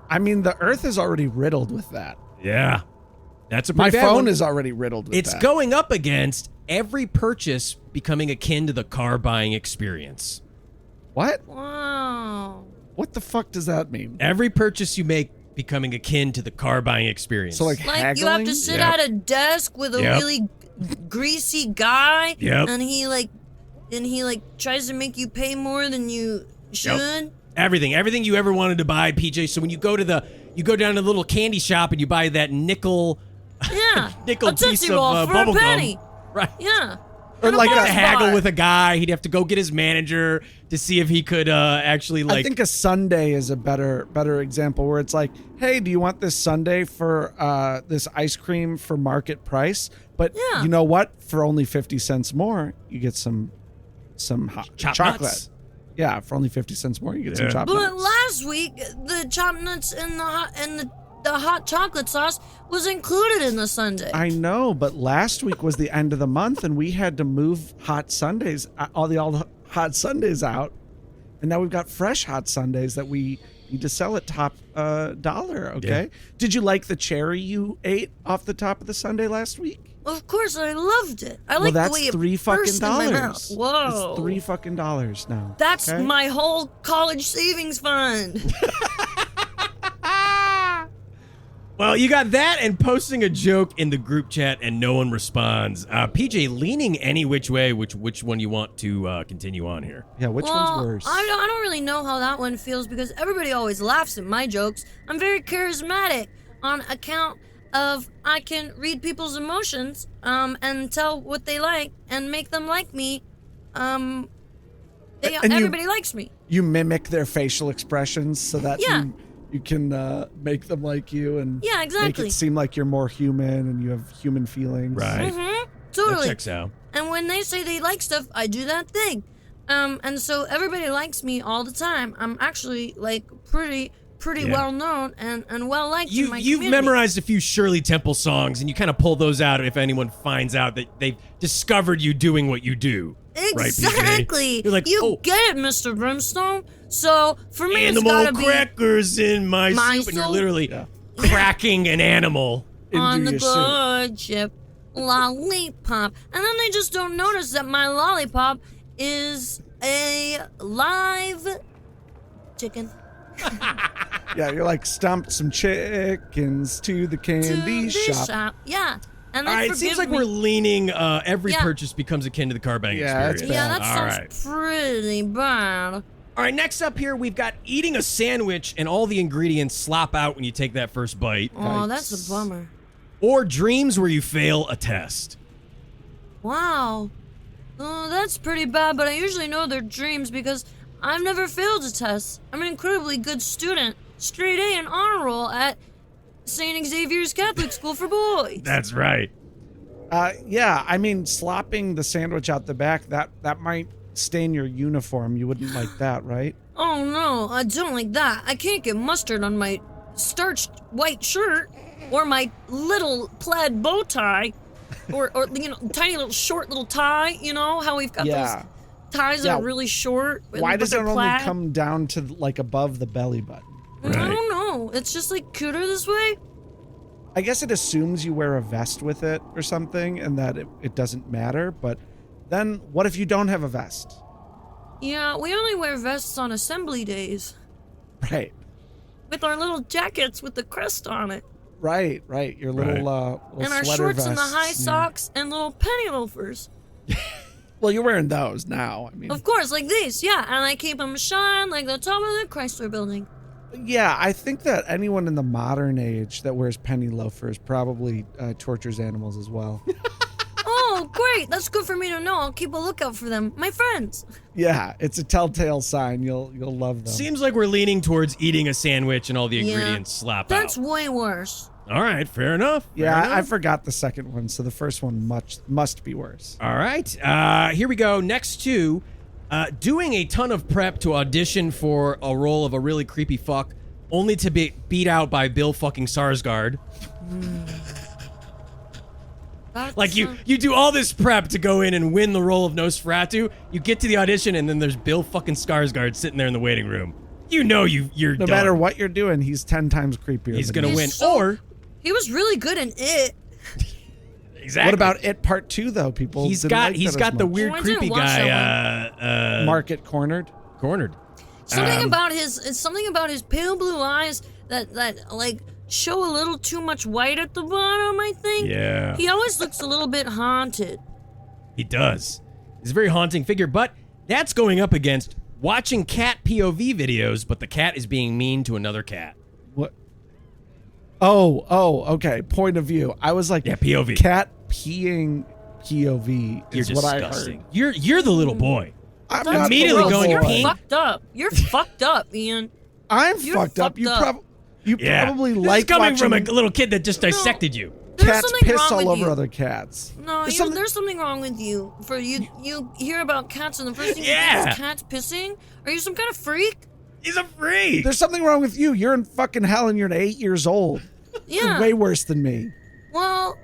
I mean, the earth is already riddled with that. Yeah. That's a My pretty bad phone one. is already riddled with It's that. going up against every purchase becoming akin to the car buying experience. What? Wow. What the fuck does that mean? Every purchase you make becoming akin to the car buying experience. So like Like haggling? you have to sit Yep. at a desk with a Yep. really greasy guy, Yep. and he tries to make you pay more than you should. Everything you ever wanted to buy, PJ. So when you go down to the little candy shop and you buy that nickel Yeah, nickel a Tootsie piece of Roll for bubble a penny. gum, right? Yeah, Or like He'd have to a haggle with a guy. He'd have to go get his manager to see if he could actually I think a sundae is a better example where it's like, hey, do you want this sundae for this ice cream for market price? But you know what? For only 50 cents more, you get some hot chocolate. Nuts. Yeah, for only 50 cents more, you get some chocolate. But last week, the chopped nuts and the hot chocolate sauce was included in the sundae. I know, but last week was the end of the month, and we had to move hot sundaes, all the hot sundaes out, and now we've got fresh hot sundaes that we need to sell at top dollar. Okay. Yeah. Did you like the cherry you ate off the top of the sundae last week? Of course, I loved it. I like the way it $3 burst in my mouth. fucking. Whoa. It's $3 fucking now. That's okay? my whole college savings fund. Well, you got that and posting a joke in the group chat and no one responds. PJ, leaning any which way, which one you want to continue on here? Yeah, which one's worse? I don't really know how that one feels because everybody always laughs at my jokes. I'm very charismatic on account of I can read people's emotions and tell what they like and make them like me. Everybody likes me. You mimic their facial expressions so that you can make them like you and Yeah, exactly. make it seem like you're more human and you have human feelings. Right. Mm-hmm. Totally. That checks out. And when they say they like stuff, I do that thing. And so everybody likes me all the time. I'm actually like pretty well known and well liked in my You've community. memorized a few Shirley Temple songs, and you kind of pull those out if anyone finds out that they've discovered you doing what you do. Exactly. Right, You're like, you get it, Mr. Brimstone. So for me, it's animal gotta be crackers in my soup, and you're soup. literally cracking an animal. on Into the your soup. good ship, lollipop. And then they just don't notice that my lollipop is a live chicken. Yeah, you're like stomped some chickens to the candy To the shop. Yeah. And All right, it forgive seems like me. we're leaning. Every Yeah. purchase becomes akin to the car buying Yeah, it's experience. bad. Yeah, that All sounds right. pretty bad. All right, next up here, we've got eating a sandwich and all the ingredients slop out when you take that first bite. Oh, that's a bummer. Or dreams where you fail a test. Wow. Oh, that's pretty bad, but I usually know they're dreams because I've never failed a test. I'm an incredibly good student. Straight A and honor roll at St. Xavier's Catholic School for Boys. That's right. Yeah, I mean, slopping the sandwich out the back, that might stain your uniform. You wouldn't like that, right? Oh no, I don't like that. I can't get mustard on my starched white shirt or my little plaid bow tie or you know, tiny little short little tie, you know, how we've got Yeah. those ties that Yeah. are really short. Why but does it they're only plaid. come down to like above the belly button? I don't know. It's just like cuter this way. I guess it assumes you wear a vest with it or something and that it doesn't matter, but then what if you don't have a vest? Yeah, we only wear vests on assembly days Right. with our little jackets with the crest on it. Right. Your little, little And our sweater shorts and the vests. high Yeah. socks and little penny loafers. Well, you're wearing those now. I mean, Of course, like these, yeah. And I keep them shine like the top of the Chrysler building. yeah, I think that anyone in the modern age that wears penny loafers probably tortures animals as well. Oh, great. That's good for me to know. I'll keep a lookout for them. My friends. Yeah, it's a telltale sign. You'll love them. Seems like we're leaning towards eating a sandwich and all the Yeah. ingredients slop That's out. way worse. All right, fair enough. fair Yeah, enough. I forgot the second one, so the first one must be worse. All right, here we go. Next two, doing a ton of prep to audition for a role of a really creepy fuck, only to be beat out by Bill fucking Sarsgaard. That's, Like you do all this prep to go in and win the role of Nosferatu. You get to the audition and then there's Bill fucking Skarsgård sitting there in the waiting room. You know you're No done. matter what you're doing, he's 10 times creepier. He's than gonna you. win. so- Or He was really good in it. exactly. What about It Part 2, though? People He's didn't got like he's that got as the much. weird Oh, I didn't creepy watch guy. Market Cornered. Cornered. Something about his pale blue eyes that like show a little too much white at the bottom, I think. Yeah. He always looks a little bit haunted. He does. He's a very haunting figure, but that's going up against watching cat POV videos, but the cat is being mean to another cat. What? Oh, okay. Point of view. I was like, Yeah, POV. Cat peeing POV You're is what I disgusting. heard. You're the little boy. I'm That's not immediately the going little boy. pink. Fucked up. You're fucked up, Ian. I'm You're fucked up. fucked You up. probably this like is coming watching from a little kid that just dissected you. There's cats something piss wrong all with over you. other cats. No, there's something wrong with you. For you hear about cats and the first thing you think is cats pissing? Are you some kind of freak? He's a freak. There's something wrong with you. You're in fucking hell and you're 8 years old. Yeah. You're way worse than me. Well,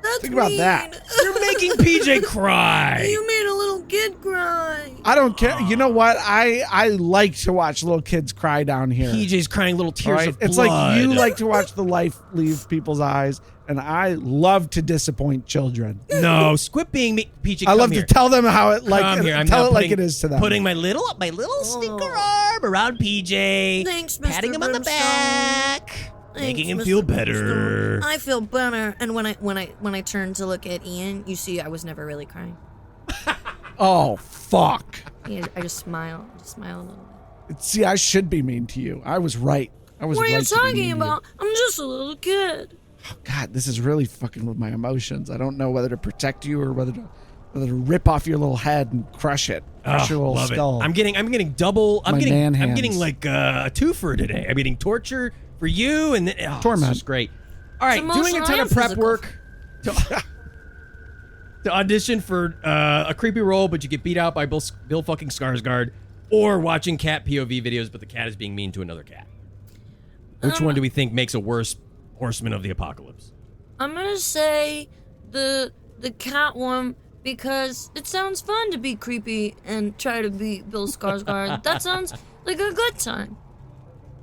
that's Think about mean. that. You're making PJ cry. You made a little kid cry. I don't care. You know what? I like to watch little kids cry down here. PJ's crying little all tears right? of blood. It's like you like to watch the life leave people's eyes, and I love to disappoint children. No, quit being me. PJ, I come love here. to tell them how it Come here. I'm tell now it like putting- it is to them. Putting my little stinker arm around PJ. Thanks, Mr. Patting him on the Brimstone. back. Making him Mr. feel Brimstone. better. I feel better. And when I turned to look at Ian, you see I was never really crying. Oh fuck! I just smiled. Just smiled a little bit. See, I should be mean to you. I was right. I was What are right you to be mean talking to you. about? I'm just a little kid. God, this is really fucking with my emotions. I don't know whether to protect you or whether to rip off your little head and crush it. Crush your little love skull. it. I'm getting double. I'm My getting man I'm getting hands. like a twofer today. I'm getting torture for you and then Torment. This is great. All right, It's doing a emotional ton of and prep physical. work to audition for a creepy role, but you get beat out by Bill fucking Skarsgård, or watching cat POV videos, but the cat is being mean to another cat. Which one do we think makes a worse horseman of the apocalypse? I'm gonna say the cat one because it sounds fun to be creepy and try to be Bill Skarsgård. That sounds like a good time.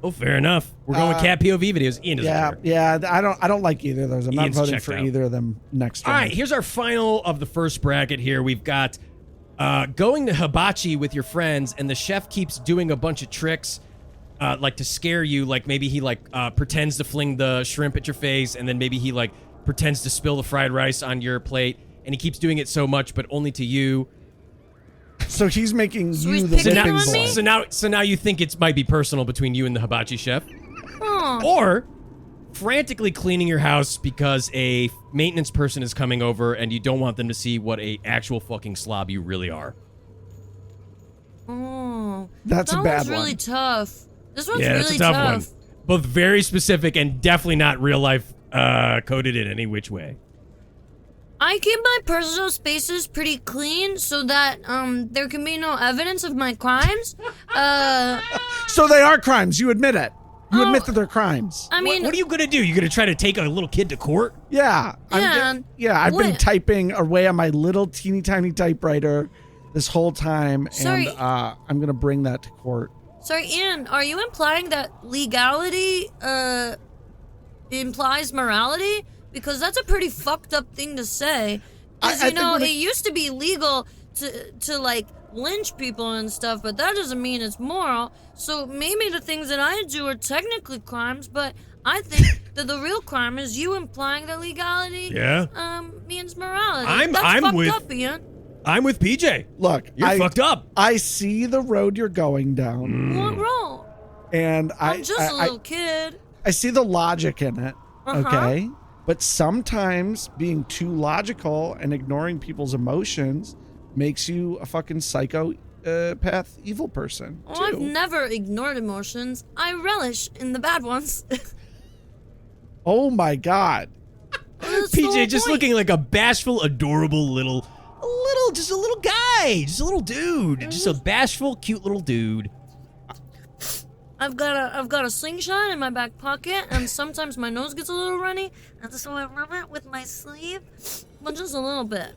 Oh, fair enough. We're going with cat POV videos. Ian doesn't care. yeah. I don't like either of those. I'm Ian's not voting checked for out. either of them next All round. right, here's our final of the first bracket here. We've got going to hibachi with your friends, and the chef keeps doing a bunch of tricks, like to scare you. Like maybe he pretends to fling the shrimp at your face, and then maybe he pretends to spill the fried rice on your plate, and he keeps doing it so much, but only to you. So he's making So you he's the picking whipping on boy. me? So now you think it might be personal between you and the hibachi chef, Oh, or frantically cleaning your house because a maintenance person is coming over and you don't want them to see what a actual fucking slob you really are. That's that a bad one's really one. tough. This one's Yeah, really that's a tough tough. one. Both very specific and definitely not real life coded in any which way. I keep my personal spaces pretty clean so that there can be no evidence of my crimes. So they are crimes. You admit it. You Oh, admit that they're crimes. I mean, What are you gonna do? You gonna try to take a little kid to court? Yeah. I've been what- typing away on my little teeny tiny typewriter this whole time, Sorry. and I'm going to bring that to court. sorry, Ian, are you implying that legality implies morality? Because that's a pretty fucked up thing to say. Because, I you know, think when it used to be legal to like, lynch people and stuff, but that doesn't mean it's moral. So maybe the things that I do are technically crimes, but I think that the real crime is you implying that legality means morality. I'm That's with- fucked up, Ian. I'm with PJ. Look, You're fucked up. I see the road you're going down, What wrong? and I'm just a little kid. I see the logic in it, Uh-huh. okay? But sometimes being too logical and ignoring people's emotions makes you a fucking psychopath evil person, Oh, I've too. never ignored emotions. I relish in the bad ones. Oh my God. That's the whole PJ just point. looking like a bashful, adorable just a little guy, just a little dude, just a bashful, cute little dude. I've got a slingshot in my back pocket, and sometimes my nose gets a little runny, and so I rub it with my sleeve, but just a little bit.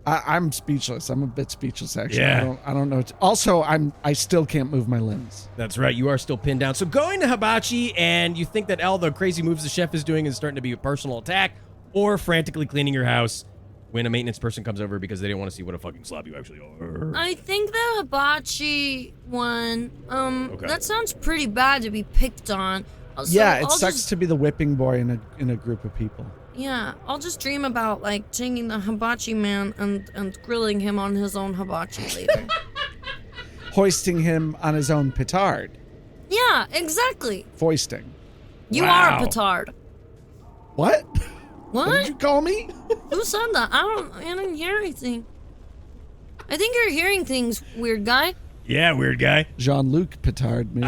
I'm speechless. I'm a bit speechless, actually. Yeah. I don't know. Also, I still can't move my limbs. That's right, you are still pinned down. So going to hibachi, and you think that all the crazy moves the chef is doing is starting to be a personal attack, or frantically cleaning your house when a maintenance person comes over because they didn't want to see what a fucking slob you actually are. I think the hibachi one, Okay. that sounds pretty bad to be picked on. So Yeah, it I'll sucks just- to be the whipping boy in a group of people. Yeah, I'll just dream about, like, taking the hibachi man and grilling him on his own hibachi later. Hoisting him on his own petard. Yeah, exactly. Foisting. You Wow. are a petard. What? What What? did you call me? Who said that? I didn't hear anything. I think you're hearing things, weird guy. Yeah, weird guy. Jean-Luc Petard, maybe.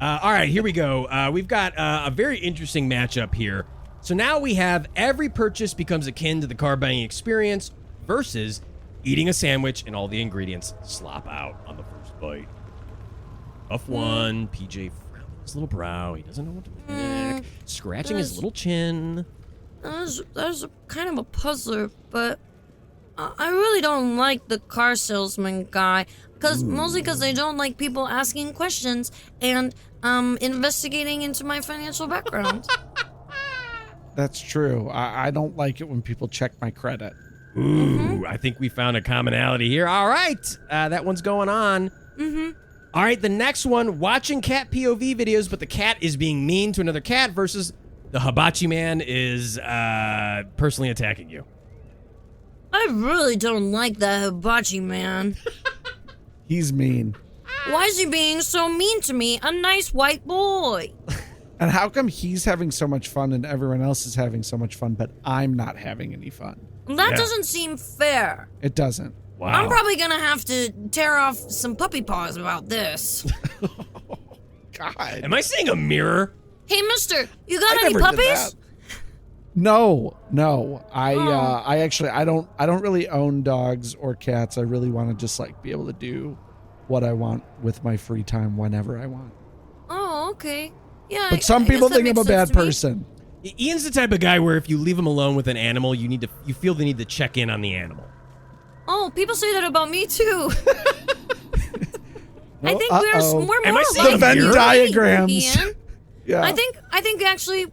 All right, here we go. We've got a very interesting matchup here. So now we have every purchase becomes akin to the car buying experience versus eating a sandwich and all the ingredients slop out on the first bite. Tough one. PJ frowning his little brow. He doesn't know what to pick. Scratching his little chin. That's kind of a puzzler, but I really don't like the car salesman guy. Mostly because I don't like people asking questions and investigating into my financial background. That's true. I don't like it when people check my credit. Ooh, I think we found a commonality here. All right, that one's going on. All right, the next one, watching cat POV videos, but the cat is being mean to another cat versus the hibachi man is personally attacking you. I really don't like that hibachi man. He's mean. Why is he being so mean to me, a nice white boy? And how come he's having so much fun and everyone else is having so much fun, but I'm not having any fun? That doesn't seem fair. It doesn't. Wow. I'm probably gonna have to tear off some puppy paws about this. God. Am I seeing a mirror? Hey, mister, you got I any never did puppies? that. No. I don't really own dogs or cats. I really want to just like be able to do what I want with my free time whenever I want. Oh, okay. Yeah. But some I guess people that think I'm makes a bad sense to me. person. Ian's the type of guy where if you leave him alone with an animal, you feel the need to check in on the animal. Oh, people say that about me too. I think uh-oh. we're Am more I seeing alike the Venn than you diagrams? think, Ian. Yeah. I think actually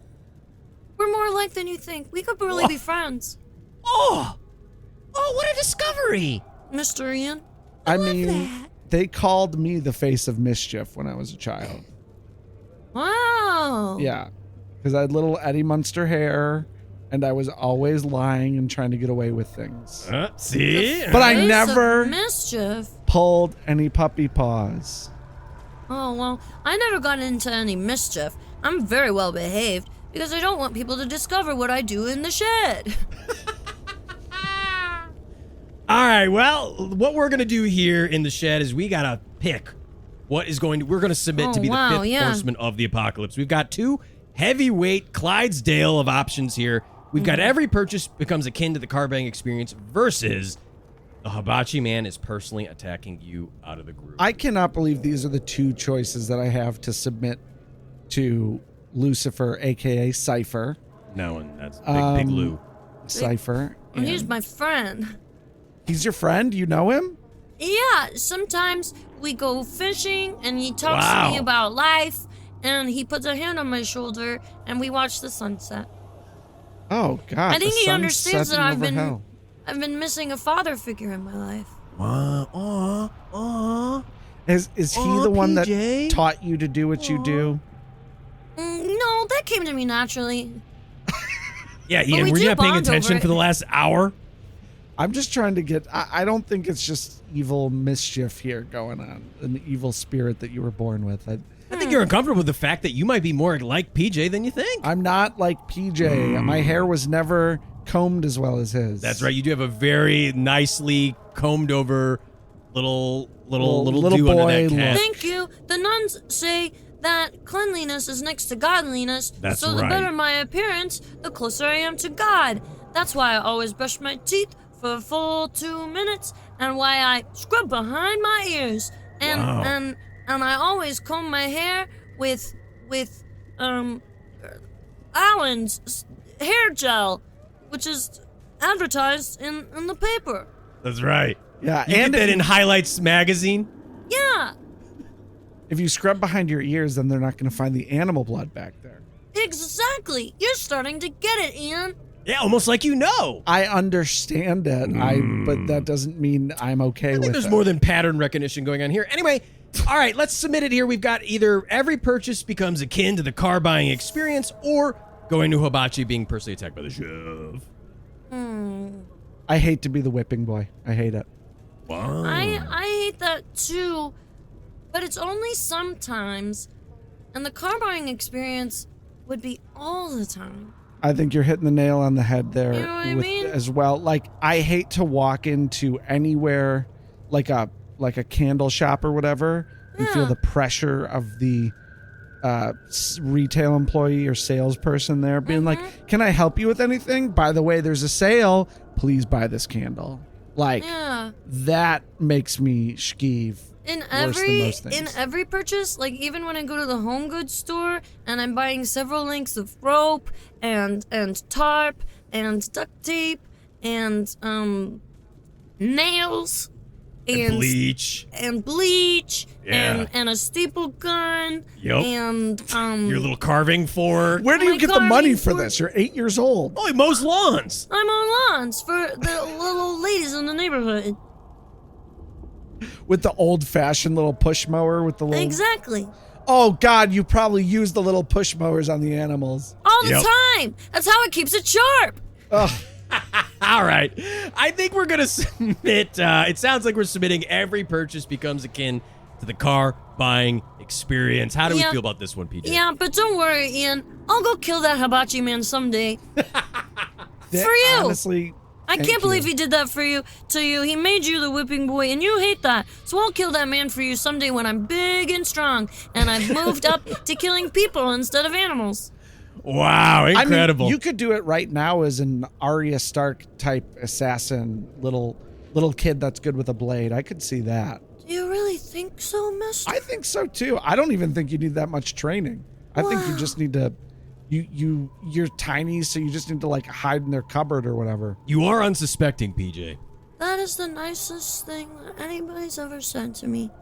we're more alike than you think. We could really be friends, Oh, what a discovery! Mr. Ian. I mean, they called me the face of mischief when I was a child. Wow. Yeah. Because I had little Eddie Munster hair and I was always lying and trying to get away with things. See? But I Face of never mischief. pulled any puppy paws. Oh, well, I never got into any mischief. I'm very well behaved because I don't want people to discover what I do in the shed. All right, well, what we're going to do here in the shed is we got to pick we're going to submit to be the fifth horseman of the apocalypse. We've got two heavyweight Clydesdale of options here. We've got every purchase becomes akin to the car buying experience versus the hibachi man is personally attacking you out of the group. I cannot believe these are the two choices that I have to submit to Lucifer, a.k.a. Cypher. No, and that's Big Lou. Cypher. Well, he's and- my friend. He's your friend? You know him? Yeah, sometimes we go fishing and he talks Wow. to me about life and he puts a hand on my shoulder and we watch the sunset. Oh, God. I think the he sun's understands that setting over hell. I've been missing a father figure in my life. Is he Aw, the one PJ. that taught you to do what you do? No, that came to me naturally. Yeah, we Ian, were do you not paying bond attention over for the it. last hour? I'm just trying to get... I don't think it's just evil mischief here going on. An evil spirit that you were born with. I think you're uncomfortable with the fact that you might be more like PJ than you think. I'm not like PJ. My hair was never combed as well as his. That's right. You do have a very nicely combed over little Little do under boy that cap. Thank you. The nuns say that cleanliness is next to godliness. That's so the right. better my appearance, the closer I am to God. That's why I always brush my teeth for a full 2 minutes and why I scrub behind my ears. And Wow. and I always comb my hair with Allen's hair gel, which is advertised in the paper. That's right. Yeah, You and get that if, in Highlights magazine. Yeah, if you scrub behind your ears, then they're not going to find the animal blood back there. exactly. You're starting to get it, Ian. Yeah, almost like you know. I understand it, but that doesn't mean I'm okay I with think there's it. more than pattern recognition going on here. Anyway, all right, let's submit it here. We've got either every purchase becomes akin to the car buying experience or going to hibachi being personally attacked by the chef. I hate to be the whipping boy. I hate it. Wow. I hate that too, but it's only sometimes, and the car buying experience would be all the time. I think you're hitting the nail on the head there. You know what I mean? As well. Like, I hate to walk into anywhere like a candle shop or whatever and feel the pressure of the retail employee or salesperson there being like, can I help you with anything? By the way, there's a sale. Please buy this candle. Like, that makes me skeeve. In worse than most things. in every purchase, like even when I go to the home goods store and I'm buying several lengths of rope and tarp and duct tape and nails and bleach and a staple gun and your little carving fork. Where do you get the money for this? You're 8 years old. Oh, he mows lawns. I mow lawns for the little ladies in the neighborhood. With the old-fashioned little push mower with the little... Exactly. Oh, God, you probably use the little push mowers on the animals. All the time. That's how it keeps it sharp. Ugh. All right. I think we're going to submit... it sounds like we're submitting every purchase becomes akin to the car buying experience. How do we feel about this one, PJ? Yeah, but don't worry, Ian. I'll go kill that hibachi man someday. For you. Honestly... I can't believe he did that for you, to you. He made you the whipping boy, and you hate that. So I'll kill that man for you someday when I'm big and strong, and I've moved up to killing people instead of animals. Wow, incredible. I mean, you could do it right now as an Arya Stark type assassin, little kid that's good with a blade. I could see that. Do you really think so, mister? I think so, too. I don't even think you need that much training. I think you just need to... You're tiny, so you just need to like hide in their cupboard or whatever. You are unsuspecting, PJ. That is the nicest thing that anybody's ever said to me.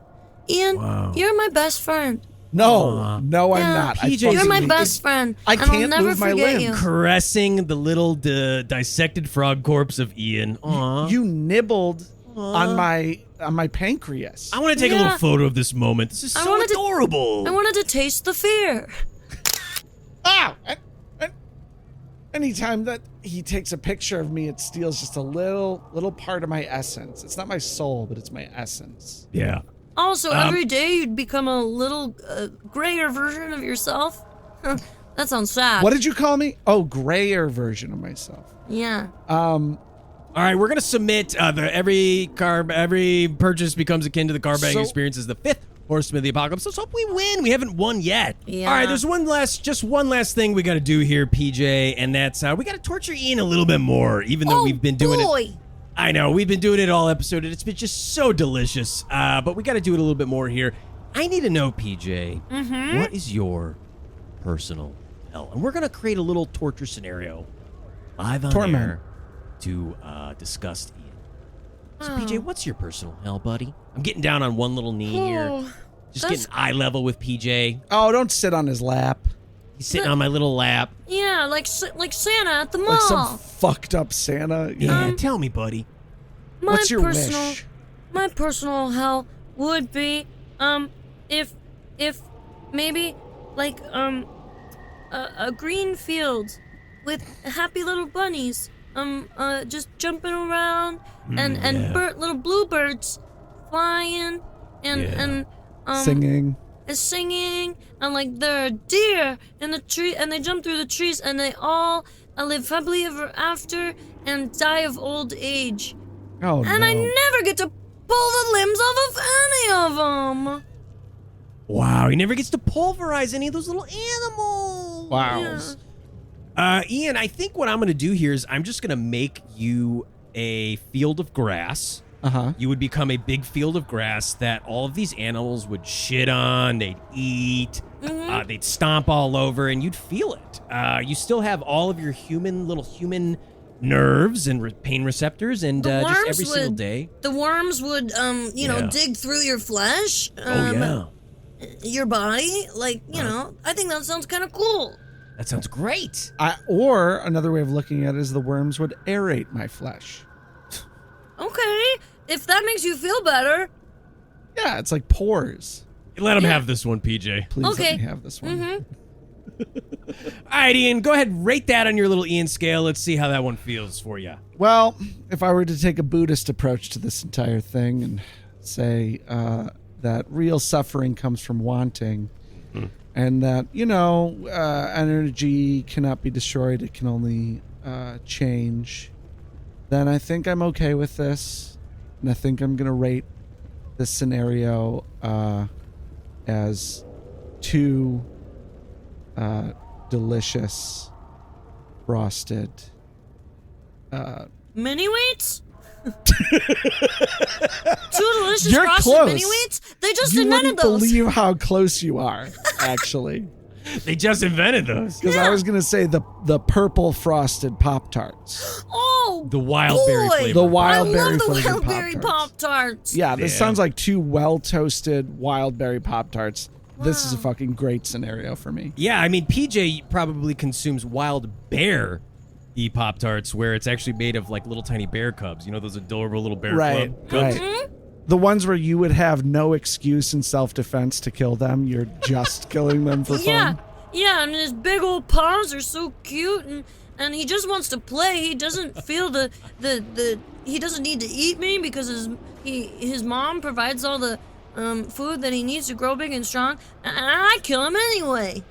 Ian, you're my best friend. No, I'm not. PJ, you're my best friend. I can't I'll never move my forget limb. you. Caressing the little dissected frog corpse of Ian. Aww. You nibbled on my pancreas. I want to take a little photo of this moment. This is so adorable. I wanted to taste the fear. Ah! Anytime that he takes a picture of me, it steals just a little part of my essence. It's not my soul, but it's my essence. Yeah. Also, every day you'd become a little grayer version of yourself. That sounds sad. What did you call me? Oh, grayer version of myself. Yeah. All right, we're gonna submit every purchase becomes akin to the car buying experience is the fifth horseman of the apocalypse. Let's hope we win. We haven't won yet. Yeah. All right, there's one last thing we got to do here, PJ, and that's we got to torture Ian a little bit more, even though we've been doing it. I know we've been doing it all episode, and it's been just so delicious. But we got to do it a little bit more here. I need to know, PJ, what is your personal hell? And we're gonna create a little torture scenario live on air to discuss Ian. So, PJ, what's your personal hell, buddy? I'm getting down on one little knee here. Just getting eye level with PJ. Oh, don't sit on his lap. He's sitting on my little lap. Yeah, like Santa at the mall. Like some fucked up Santa. Yeah, tell me, buddy. What's your wish? My personal hell would be, if maybe, like, a green field with happy little bunnies, just jumping around, and little bluebirds flying, and singing, and like there are deer in the tree, and they jump through the trees, and they all live happily ever after and die of old age. Oh, and no. I never get to pull the limbs off of any of them. Wow, he never gets to pulverize any of those little animals. Wow. Yeah. Ian, I think what I'm going to do here is I'm just going to make you a field of grass. You would become a big field of grass that all of these animals would shit on, they'd eat, they'd stomp all over, and you'd feel it. You still have all of your little human nerves and pain receptors, and just every single day. The worms would, dig through your flesh. Your body. Like, you know, I think that sounds kind of cool. That sounds great. Or another way of looking at it is the worms would aerate my flesh. Okay, if that makes you feel better. Yeah, it's like pores. Let him have this one, PJ. Please let me have this one. All right, Ian, go ahead and rate that on your little Ian scale. Let's see how that one feels for you. Well, if I were to take a Buddhist approach to this entire thing and say that real suffering comes from wanting, and that, energy cannot be destroyed. It can only change. Then I think I'm okay with this. And I think I'm going to rate this scenario as 2 delicious frosted mini wheats? 2 delicious You're frosted close. mini wheats? They just You invented wouldn't those. believe how close you are, actually. They just invented those. Because I was going to say the purple frosted Pop-Tarts. Oh, The wild berry boy. flavor. The wild I berry love the flavored wild berry Pop-Tarts. Pop-Tarts. Yeah, this Yeah. sounds like 2 well-toasted wild berry Pop-Tarts. This is a fucking great scenario for me. Yeah, I mean, PJ probably consumes wild bear Pop-Tarts where it's actually made of like little tiny bear cubs. You know, those adorable little bear Right, cubs? right. The ones where you would have no excuse in self-defense to kill them. You're just killing them for fun. Yeah, and his big old paws are so cute, and he just wants to play. He doesn't feel the he doesn't need to eat me because his mom provides all the food that he needs to grow big and strong, and I kill him anyway.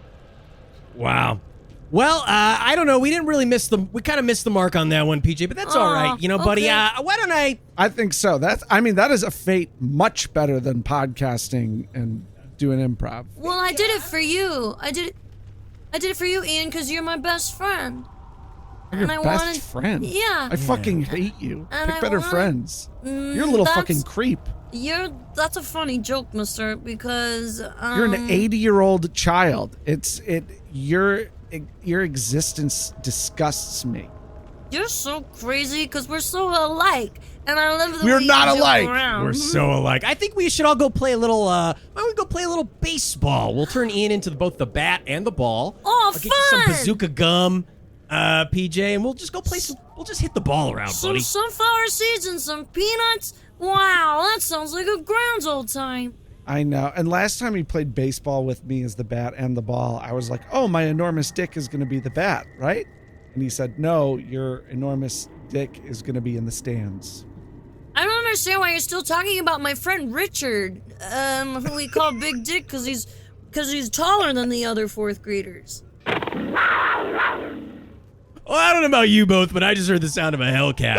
Wow. Well, I don't know. We didn't really we kind of missed the mark on that one, PJ, but that's all right. You know, buddy, okay. why don't I think so. That is a fate much better than podcasting and doing improv. Well, I did it for you. I did it for you, Ian, because you're my best friend. I'm your And I best wanted- friend. Yeah. I fucking hate you. And Pick I better wanted- friends. You're a little that's- fucking creep. That's a funny joke, mister, because You're an 80-year-old child. Your existence disgusts me. you're so crazy because we're so alike, and I love the We're way not you joke alike. around. we're so alike. I think we should all go play a little, why don't we go play a little baseball? We'll turn Ian into both the bat and the ball. Oh, I'll get you some fun! bazooka gum, PJ, and we'll just go play we'll just hit the ball around, Some buddy. sunflower seeds and some peanuts. Wow, that sounds like a grand old time. I know. And last time he played baseball with me as the bat and the ball, I was like, oh, my enormous dick is going to be the bat, right? And he said, no, your enormous dick is going to be in the stands. I don't understand why you're still talking about my friend Richard, who we call Big Dick because he's taller than the other 4th graders. Well, I don't know about you both, but I just heard the sound of a Hellcat.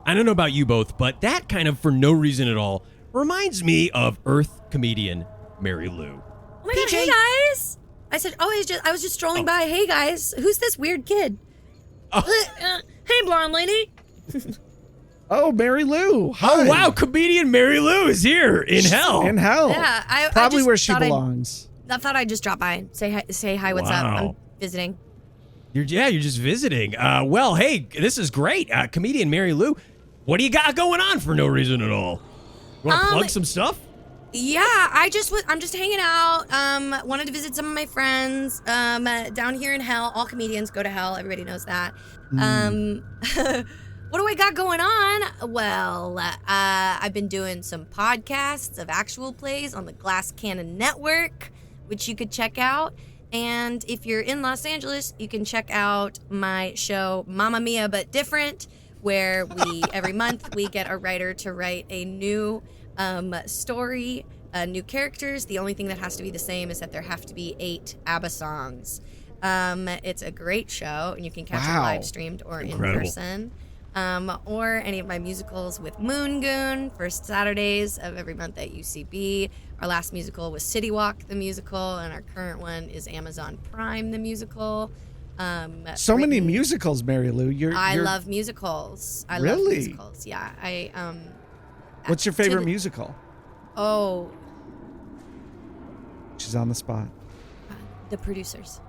I don't know about you both, but that kind of, for no reason at all, reminds me of Earth comedian Mary Lou. Oh my god, hey guys! I said, I was just strolling by. Hey guys, who's this weird kid? Hey, blonde lady. Oh, Mary Lou. Hi. Oh, wow, comedian Mary Lou is here in hell. In hell. Yeah, I Probably just where she thought belongs. I thought I'd just drop by and say hi, what's up? Wow. I'm visiting. You're just visiting. Well, hey, this is great. Comedian Mary Lou, what do you got going on for no reason at all? You want to plug some stuff? Yeah, I'm just hanging out. Wanted to visit some of my friends down here in hell. All comedians go to hell. Everybody knows that. What do I got going on? Well, I've been doing some podcasts of actual plays on the Glass Cannon Network, which you could check out. And if you're in Los Angeles, you can check out my show Mamma Mia But Different, where every month we get a writer to write a new story, new characters. The only thing that has to be the same is that there have to be 8 ABBA songs. It's a great show, and you can catch it live streamed or Incredible. in person. Or any of my musicals with Moon Goon, first Saturdays of every month at UCB. Our last musical was City Walk, the musical, and our current one is Amazon Prime, the musical. So many musicals, Mary Lou. I love musicals. I Really? love musicals. Yeah. What's your favorite musical? Oh, She's on the spot. The Producers.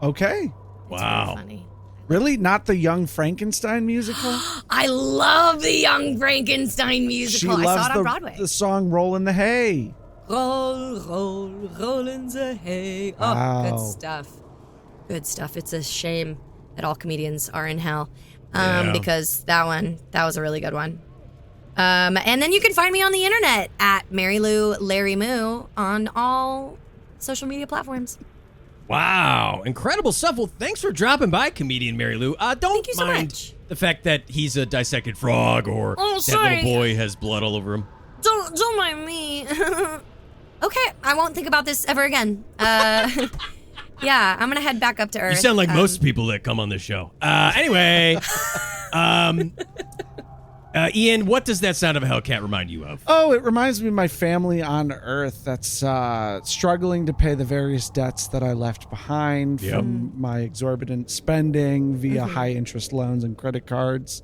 Okay. It's Wow. really funny. Really? Not the Young Frankenstein musical? I love the Young Frankenstein musical. I saw it on Broadway. the song Roll in the Hay. Roll, roll, roll in the hay. Oh, Wow. good stuff. Good stuff. It's a shame that all comedians are in hell. Yeah. Because that was a really good one. And then you can find me on the internet at Mary Lou Larry Moo on all social media platforms. Wow, incredible stuff. Well, thanks for dropping by, comedian Mary Lou. Don't Thank you so mind much. the fact that he's a dissected frog or Oh, that sorry. little boy has blood all over him. Don't mind me. Okay, I won't think about this ever again. Yeah, I'm gonna head back up to Earth. You sound like most people that come on this show. Anyway, Ian, what does that sound of a Hellcat remind you of? Oh, it reminds me of my family on Earth that's struggling to pay the various debts that I left behind from my exorbitant spending via high-interest loans and credit cards.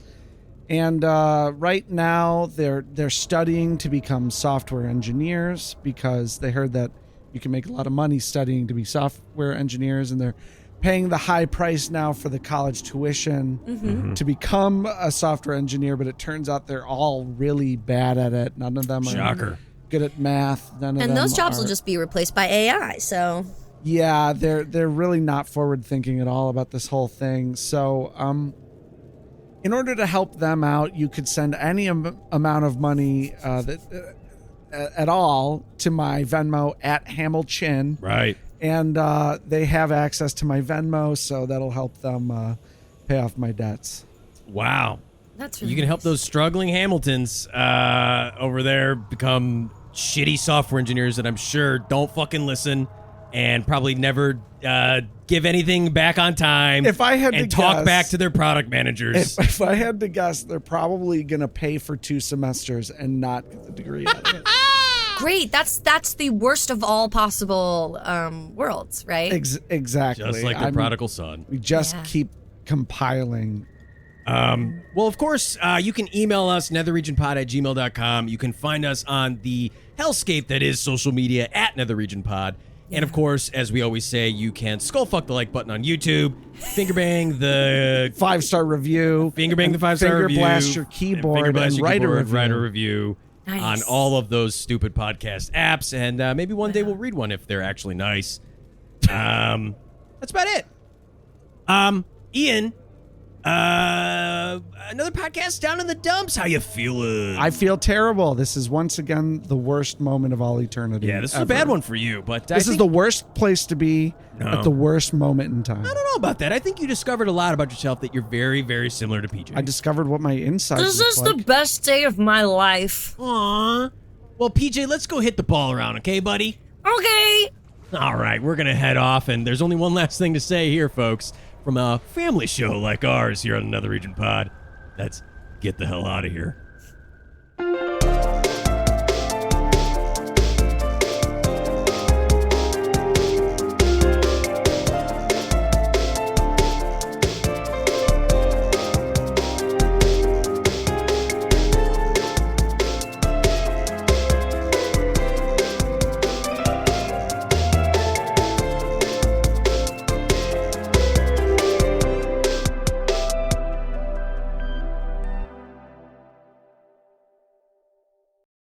And right now, they're studying to become software engineers because they heard that you can make a lot of money studying to be software engineers, and they're paying the high price now for the college tuition to become a software engineer, but it turns out they're all really bad at it. None of them are good at math. None of them And those jobs are, will just be replaced by AI, so... Yeah, they're really not forward thinking at all about this whole thing. So, in order to help them out, you could send any amount of money at all to my Venmo at Hamilchin. Right. And they have access to my Venmo, so that'll help them pay off my debts. Wow. That's really You can help those struggling Hamiltons over there become shitty software engineers that I'm sure don't fucking listen and probably never give anything back on time. If I had and to talk guess, back to their product managers. If I had to guess, they're probably going to pay for 2 semesters and not get the degree out of it. Great, that's the worst of all possible worlds, right? Exactly. Just like the prodigal son. We just keep compiling. Well, of course, you can email us, netherregionpod@gmail.com. You can find us on the hellscape that is social media at netherregionpod. And of course, as we always say, you can skullfuck the like button on YouTube, fingerbang the 5-star review, fingerbang the 5-star review, finger blast your keyboard, and write a review. On Nice. all of those stupid podcast apps, and maybe one day we'll read one if they're actually nice. That's about it. Ian, another podcast down in the dumps. How you feeling? I feel terrible. This is once again the worst moment of all eternity. Yeah, this is ever. a bad one for you, but This is the worst place to be at the worst moment in time. I don't know about that. I think you discovered a lot about yourself that you're very, very similar to PJ. I discovered what my insides This look is like. the best day of my life. Aww. Well, PJ, let's go hit the ball around, okay, buddy? Okay. All right, we're going to head off, and there's only one last thing to say here, folks. From a family show like ours here on Another Region Pod, that's get the hell out of here.